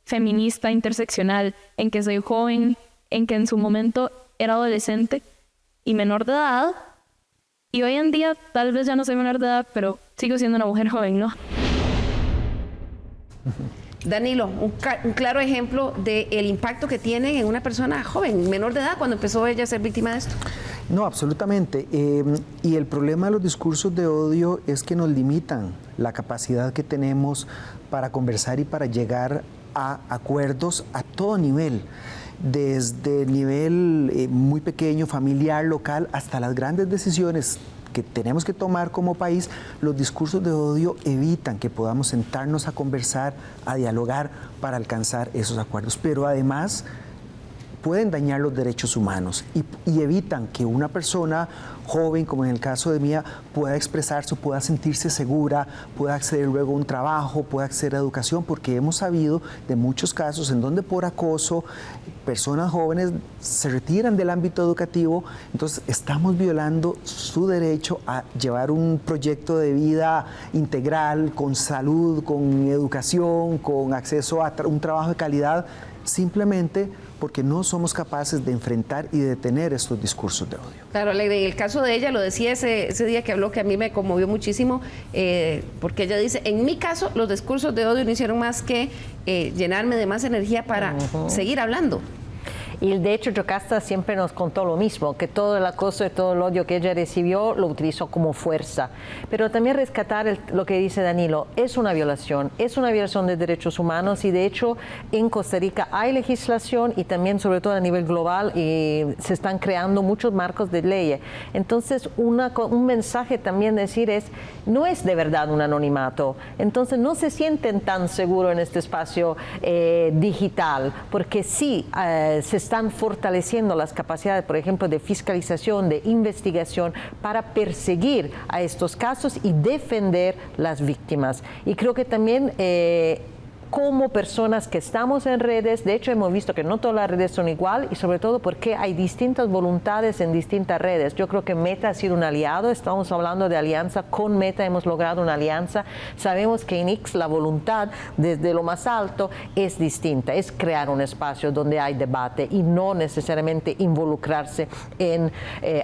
feminista, interseccional, en que soy joven, en que en su momento era adolescente y menor de edad, y hoy en día tal vez ya no soy menor de edad, pero sigo siendo una mujer joven, ¿no? Danilo, un claro ejemplo del impacto que tienen en una persona joven, menor de edad, cuando empezó ella a ser víctima de esto. No, absolutamente. Y el problema de los discursos de odio es que nos limitan la capacidad que tenemos para conversar y para llegar a acuerdos a todo nivel, desde el nivel muy pequeño, familiar, local, hasta las grandes decisiones que tenemos que tomar como país. Los discursos de odio evitan que podamos sentarnos a conversar, a dialogar para alcanzar esos acuerdos. Pero además pueden dañar los derechos humanos y evitan que una persona joven, como en el caso de Mía, pueda expresarse, pueda sentirse segura, pueda acceder luego a un trabajo, pueda acceder a educación, porque hemos sabido de muchos casos en donde por acoso personas jóvenes se retiran del ámbito educativo. Entonces estamos violando su derecho a llevar un proyecto de vida integral, con salud, con educación, con acceso a un trabajo de calidad, simplemente porque no somos capaces de enfrentar y de detener estos discursos de odio. Claro, Aleida, en el caso de ella, lo decía ese día que habló, que a mí me conmovió muchísimo, porque ella dice, en mi caso, los discursos de odio no hicieron más que llenarme de más energía para seguir hablando. Y de hecho Yocasta siempre nos contó lo mismo, que todo el acoso y todo el odio que ella recibió lo utilizó como fuerza. Pero también rescatar lo que dice Danilo, es una violación de derechos humanos, y de hecho en Costa Rica hay legislación y también sobre todo a nivel global se están creando muchos marcos de ley. Entonces un mensaje también decir es, no es de verdad un anonimato, entonces no se sienten tan seguros en este espacio digital, porque sí se están fortaleciendo las capacidades, por ejemplo, de fiscalización, de investigación, para perseguir a estos casos y defender las víctimas. Y creo que también como personas que estamos en redes, de hecho hemos visto que no todas las redes son igual, y sobre todo porque hay distintas voluntades en distintas redes. Yo creo que Meta ha sido un aliado, estamos hablando de alianza, con Meta hemos logrado una alianza. Sabemos que en X la voluntad desde lo más alto es distinta, es crear un espacio donde hay debate y no necesariamente involucrarse en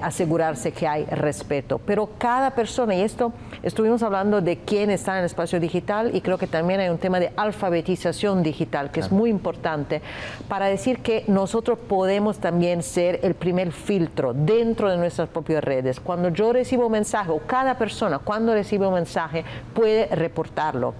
asegurarse que hay respeto. Pero cada persona, y esto estuvimos hablando de quién está en el espacio digital, y creo que también hay un tema de alfabetización digital, que es muy importante, para decir que nosotros podemos también ser el primer filtro dentro de nuestras propias redes. Cuando yo recibo un mensaje, o cada persona cuando recibe un mensaje puede reportarlo.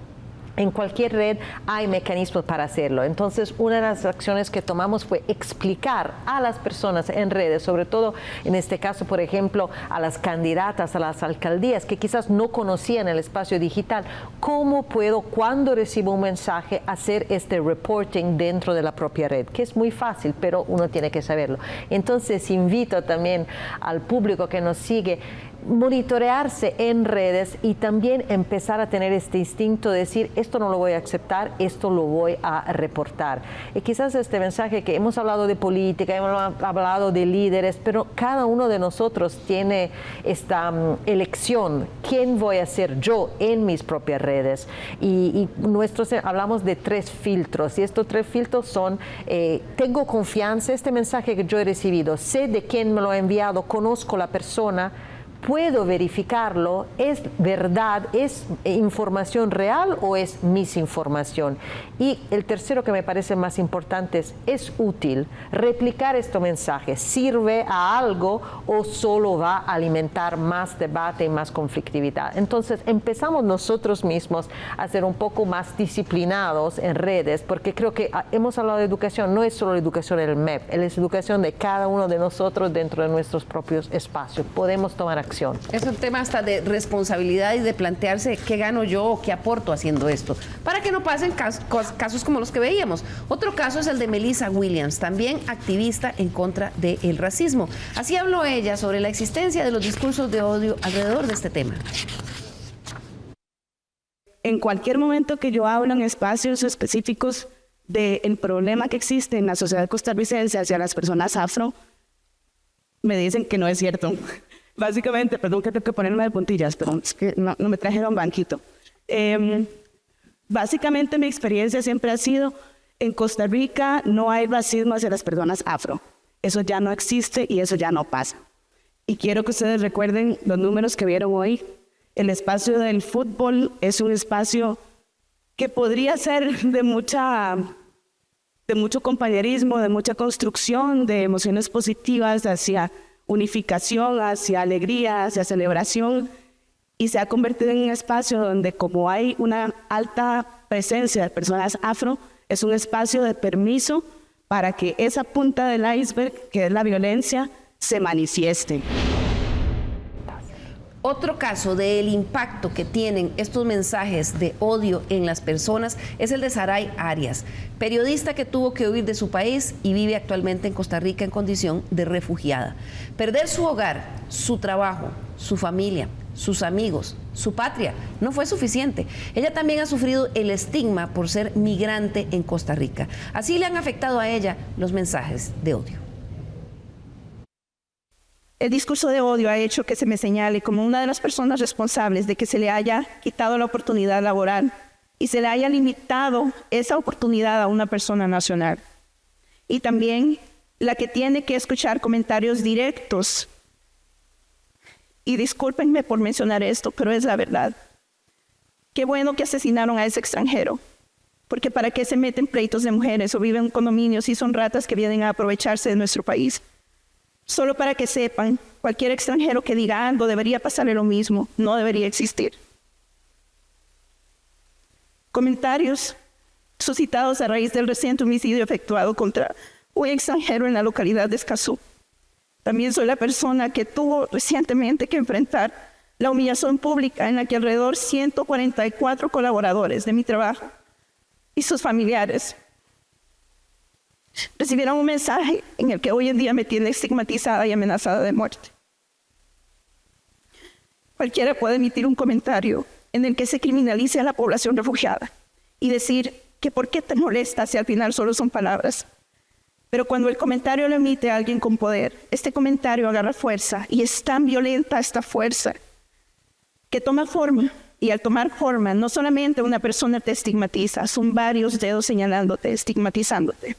En cualquier red hay mecanismos para hacerlo. Entonces, una de las acciones que tomamos fue explicar a las personas en redes, sobre todo en este caso, por ejemplo, a las candidatas a las alcaldías que quizás no conocían el espacio digital, cómo puedo, cuando recibo un mensaje, hacer este reporting dentro de la propia red, que es muy fácil, pero uno tiene que saberlo. Entonces, invito también al público que nos sigue, monitorearse en redes y también empezar a tener este instinto de decir, esto no lo voy a aceptar, esto lo voy a reportar. Y quizás este mensaje, que hemos hablado de política, hemos hablado de líderes, pero cada uno de nosotros tiene esta elección, ¿quién voy a ser yo en mis propias redes? Y hablamos de 3 filtros, y estos 3 filtros son, tengo confianza, este mensaje que yo he recibido, sé de quién me lo ha enviado, conozco la persona, puedo verificarlo, es verdad, es información real o es misinformación. Y el tercero, que me parece más importante, es útil replicar este mensaje, sirve a algo o solo va a alimentar más debate y más conflictividad. Entonces empezamos nosotros mismos a ser un poco más disciplinados en redes, porque creo que hemos hablado de educación, no es solo la educación del MEP, es educación de cada uno de nosotros dentro de nuestros propios espacios. Podemos tomar acción. Es un tema hasta de responsabilidad y de plantearse qué gano yo o qué aporto haciendo esto, para que no pasen casos como los que veíamos. Otro caso es el de Melissa Williams, también activista en contra del racismo. Así habló ella sobre la existencia de los discursos de odio alrededor de este tema. En cualquier momento que yo hablo en espacios específicos del problema que existe en la sociedad costarricense hacia las personas afro, me dicen que no es cierto. Básicamente, perdón que tengo que ponerme de puntillas, pero es que no me trajeron banquito. Básicamente mi experiencia siempre ha sido, en Costa Rica no hay racismo hacia las personas afro. Eso ya no existe y eso ya no pasa. Y quiero que ustedes recuerden los números que vieron hoy. El espacio del fútbol es un espacio que podría ser de mucho compañerismo, de mucha construcción, de emociones positivas hacia unificación, hacia alegría, hacia celebración, y se ha convertido en un espacio donde, como hay una alta presencia de personas afro, es un espacio de permiso para que esa punta del iceberg, que es la violencia, se manifieste. Otro caso del impacto que tienen estos mensajes de odio en las personas es el de Saray Arias, periodista que tuvo que huir de su país y vive actualmente en Costa Rica en condición de refugiada. Perder su hogar, su trabajo, su familia, sus amigos, su patria, no fue suficiente. Ella también ha sufrido el estigma por ser migrante en Costa Rica. Así le han afectado a ella los mensajes de odio. El discurso de odio ha hecho que se me señale como una de las personas responsables de que se le haya quitado la oportunidad laboral y se le haya limitado esa oportunidad a una persona nacional. Y también la que tiene que escuchar comentarios directos. Y discúlpenme por mencionar esto, pero es la verdad. Qué bueno que asesinaron a ese extranjero, porque ¿para qué se meten pleitos de mujeres o viven en condominios y son ratas que vienen a aprovecharse de nuestro país? Solo para que sepan, cualquier extranjero que diga algo debería pasarle lo mismo, no debería existir. Comentarios suscitados a raíz del reciente homicidio efectuado contra un extranjero en la localidad de Escazú. También soy la persona que tuvo recientemente que enfrentar la humillación pública en la que alrededor 144 colaboradores de mi trabajo y sus familiares recibieron un mensaje en el que hoy en día me tiene estigmatizada y amenazada de muerte. Cualquiera puede emitir un comentario en el que se criminalice a la población refugiada y decir que por qué te molesta si al final solo son palabras. Pero cuando el comentario lo emite alguien con poder, este comentario agarra fuerza y es tan violenta esta fuerza que toma forma. Y al tomar forma, no solamente una persona te estigmatiza, son varios dedos señalándote, estigmatizándote.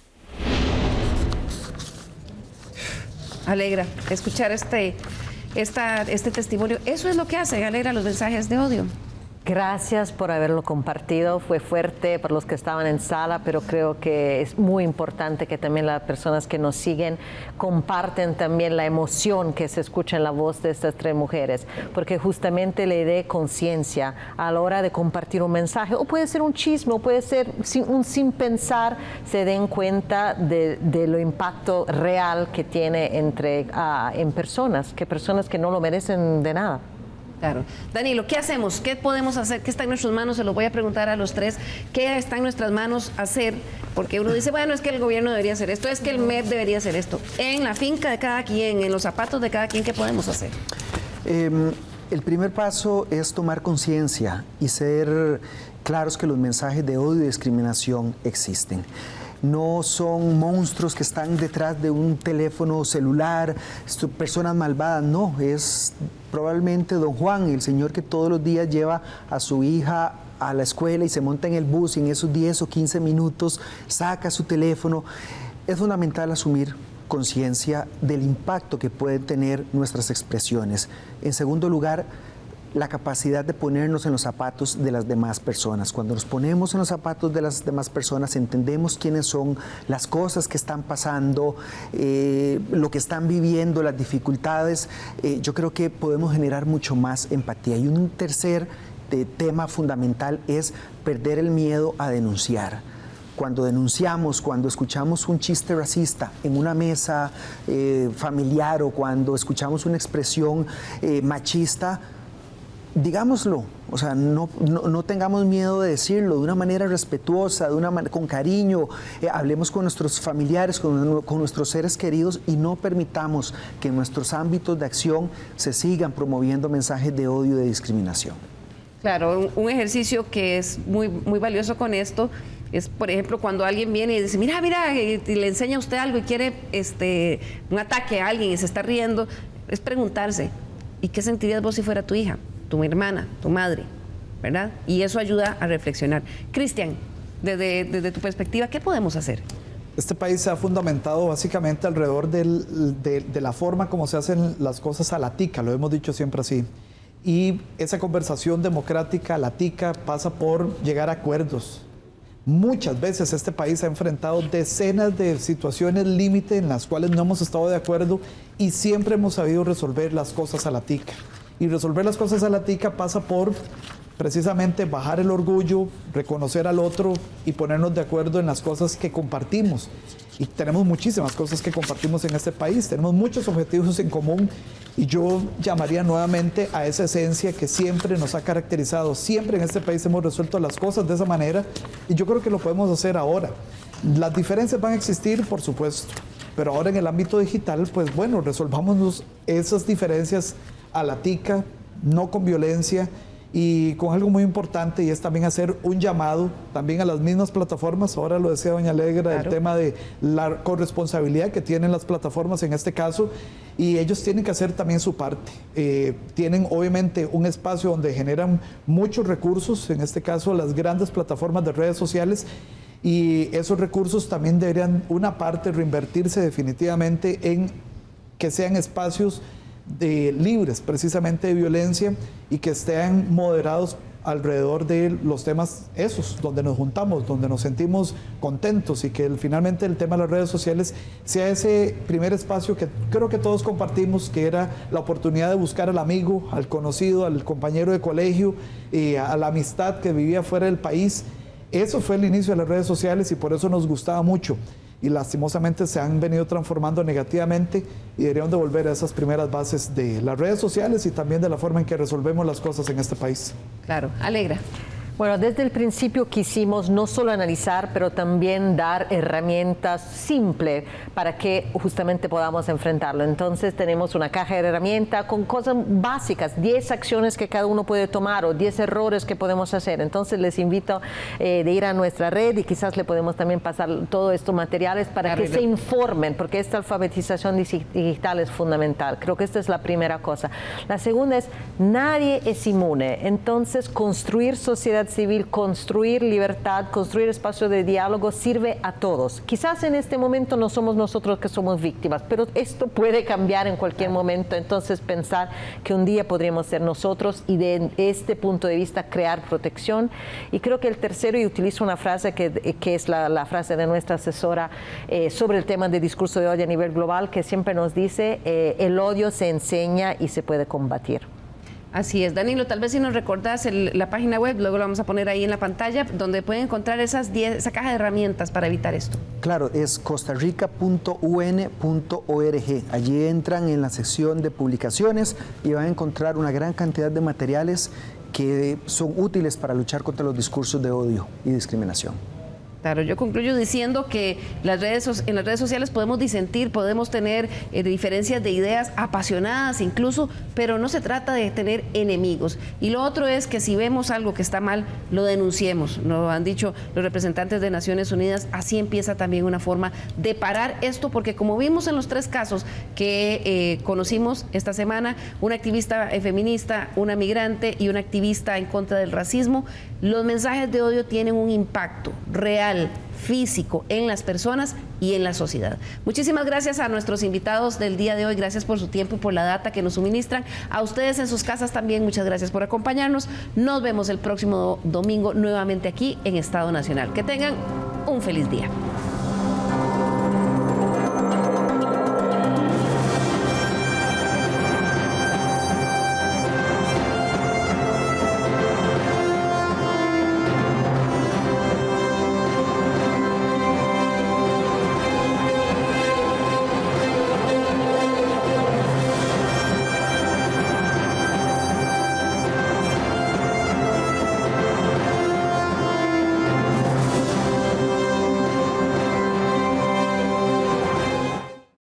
Alegra escuchar este testimonio. Eso es lo que hace, alegra los mensajes de odio. Gracias por haberlo compartido. Fue fuerte para los que estaban en sala, pero creo que es muy importante que también las personas que nos siguen comparten también la emoción que se escucha en la voz de estas tres mujeres, porque justamente le dé conciencia a la hora de compartir un mensaje, o puede ser un chisme, o puede ser sin pensar, se den cuenta de lo impacto real que tiene en personas que no lo merecen de nada. Claro. Danilo, ¿qué hacemos? ¿Qué podemos hacer? ¿Qué está en nuestras manos? Se lo voy a preguntar a los tres. ¿Qué está en nuestras manos hacer? Porque uno dice, bueno, es que el gobierno debería hacer esto, es que el MEP debería hacer esto. En la finca de cada quien, en los zapatos de cada quien, ¿qué podemos hacer? El primer paso es tomar conciencia y ser claros que los mensajes de odio y discriminación existen. No son monstruos que están detrás de un teléfono celular, personas malvadas, no, es probablemente don Juan, el señor que todos los días lleva a su hija a la escuela y se monta en el bus y en esos 10 o 15 minutos saca su teléfono. Es fundamental asumir conciencia del impacto que pueden tener nuestras expresiones. En segundo lugar, la capacidad de ponernos en los zapatos de las demás personas. Cuando nos ponemos en los zapatos de las demás personas, entendemos quiénes son, las cosas que están pasando, lo que están viviendo, las dificultades, yo creo que podemos generar mucho más empatía. Y un tercer tema fundamental es perder el miedo a denunciar. Cuando denunciamos, cuando escuchamos un chiste racista en una mesa familiar o cuando escuchamos una expresión machista, digámoslo, o sea, no tengamos miedo de decirlo de una manera respetuosa, con cariño, hablemos con nuestros familiares, con nuestros seres queridos y no permitamos que en nuestros ámbitos de acción se sigan promoviendo mensajes de odio y de discriminación. Claro, un ejercicio que es muy, muy valioso con esto es, por ejemplo, cuando alguien viene y dice, mira, y le enseña a usted algo y quiere un ataque a alguien y se está riendo, es preguntarse, ¿y qué sentirías vos si fuera tu hija, tu hermana, tu madre? ¿Verdad? Y eso ayuda a reflexionar. Cristian, desde tu perspectiva, ¿qué podemos hacer? Este país se ha fundamentado básicamente alrededor de la forma como se hacen las cosas a la tica, lo hemos dicho siempre así. Y esa conversación democrática, la tica, pasa por llegar a acuerdos, Muchas veces este país ha enfrentado decenas de situaciones límite en las cuales no hemos estado de acuerdo y siempre hemos sabido resolver las cosas a la tica. Y resolver las cosas a la tica pasa por precisamente bajar el orgullo, reconocer al otro y ponernos de acuerdo en las cosas que compartimos. Y tenemos muchísimas cosas que compartimos en este país, tenemos muchos objetivos en común y yo llamaría nuevamente a esa esencia que siempre nos ha caracterizado. Siempre en este país hemos resuelto las cosas de esa manera y yo creo que lo podemos hacer ahora. Las diferencias van a existir, por supuesto, pero ahora en el ámbito digital, pues bueno, resolvamos esas diferencias a la tica, no con violencia, y con algo muy importante, y es también hacer un llamado también a las mismas plataformas. Ahora lo decía doña Alegra, claro, el tema de la corresponsabilidad que tienen las plataformas en este caso, y ellos tienen que hacer también su parte. Tienen obviamente un espacio donde generan muchos recursos, en este caso las grandes plataformas de redes sociales, y esos recursos también deberían una parte reinvertirse definitivamente en que sean espacios libres precisamente de violencia y que estén moderados alrededor de los temas esos, donde nos juntamos, donde nos sentimos contentos, y que finalmente el tema de las redes sociales sea ese primer espacio que creo que todos compartimos, que era la oportunidad de buscar al amigo, al conocido, al compañero de colegio, a la amistad que vivía fuera del país. Eso fue el inicio de las redes sociales y por eso nos gustaba mucho. Y lastimosamente se han venido transformando negativamente y deberíamos de volver a esas primeras bases de las redes sociales y también de la forma en que resolvemos las cosas en este país. Claro, Alegra. Bueno, desde el principio quisimos no solo analizar, pero también dar herramientas simples para que justamente podamos enfrentarlo. Entonces tenemos una caja de herramientas con cosas básicas, 10 acciones que cada uno puede tomar o 10 errores que podemos hacer. Entonces les invito de ir a nuestra red y quizás le podemos también pasar todos estos materiales para que se informen, porque esta alfabetización digital es fundamental. Creo que esta es la primera cosa. La segunda es, nadie es inmune. Entonces construir sociedad civil, construir libertad, construir espacio de diálogo sirve a todos. Quizás en este momento no somos nosotros que somos víctimas, pero esto puede cambiar en cualquier momento. Entonces pensar que un día podríamos ser nosotros y de este punto de vista crear protección. Y creo que el tercero, y utilizo una frase que es la frase de nuestra asesora sobre el tema de discurso de odio a nivel global, que siempre nos dice, el odio se enseña y se puede combatir. Así es, Danilo, tal vez si nos recordás la página web, luego lo vamos a poner ahí en la pantalla, donde pueden encontrar esa caja de herramientas para evitar esto. Claro, es costarrica.un.org. Allí entran en la sección de publicaciones y van a encontrar una gran cantidad de materiales que son útiles para luchar contra los discursos de odio y discriminación. Claro, yo concluyo diciendo que en las redes sociales podemos disentir, podemos tener diferencias de ideas apasionadas incluso, pero no se trata de tener enemigos. Y lo otro es que si vemos algo que está mal, lo denunciemos. Lo han dicho los representantes de Naciones Unidas, así empieza también una forma de parar esto, porque como vimos en los 3 casos que conocimos esta semana, una activista feminista, una migrante y una activista en contra del racismo, los mensajes de odio tienen un impacto real, físico en las personas y en la sociedad. Muchísimas gracias a nuestros invitados del día de hoy, gracias por su tiempo y por la data que nos suministran. A ustedes en sus casas también, muchas gracias por acompañarnos. Nos vemos el próximo domingo nuevamente aquí en Estado Nacional. Que tengan un feliz día.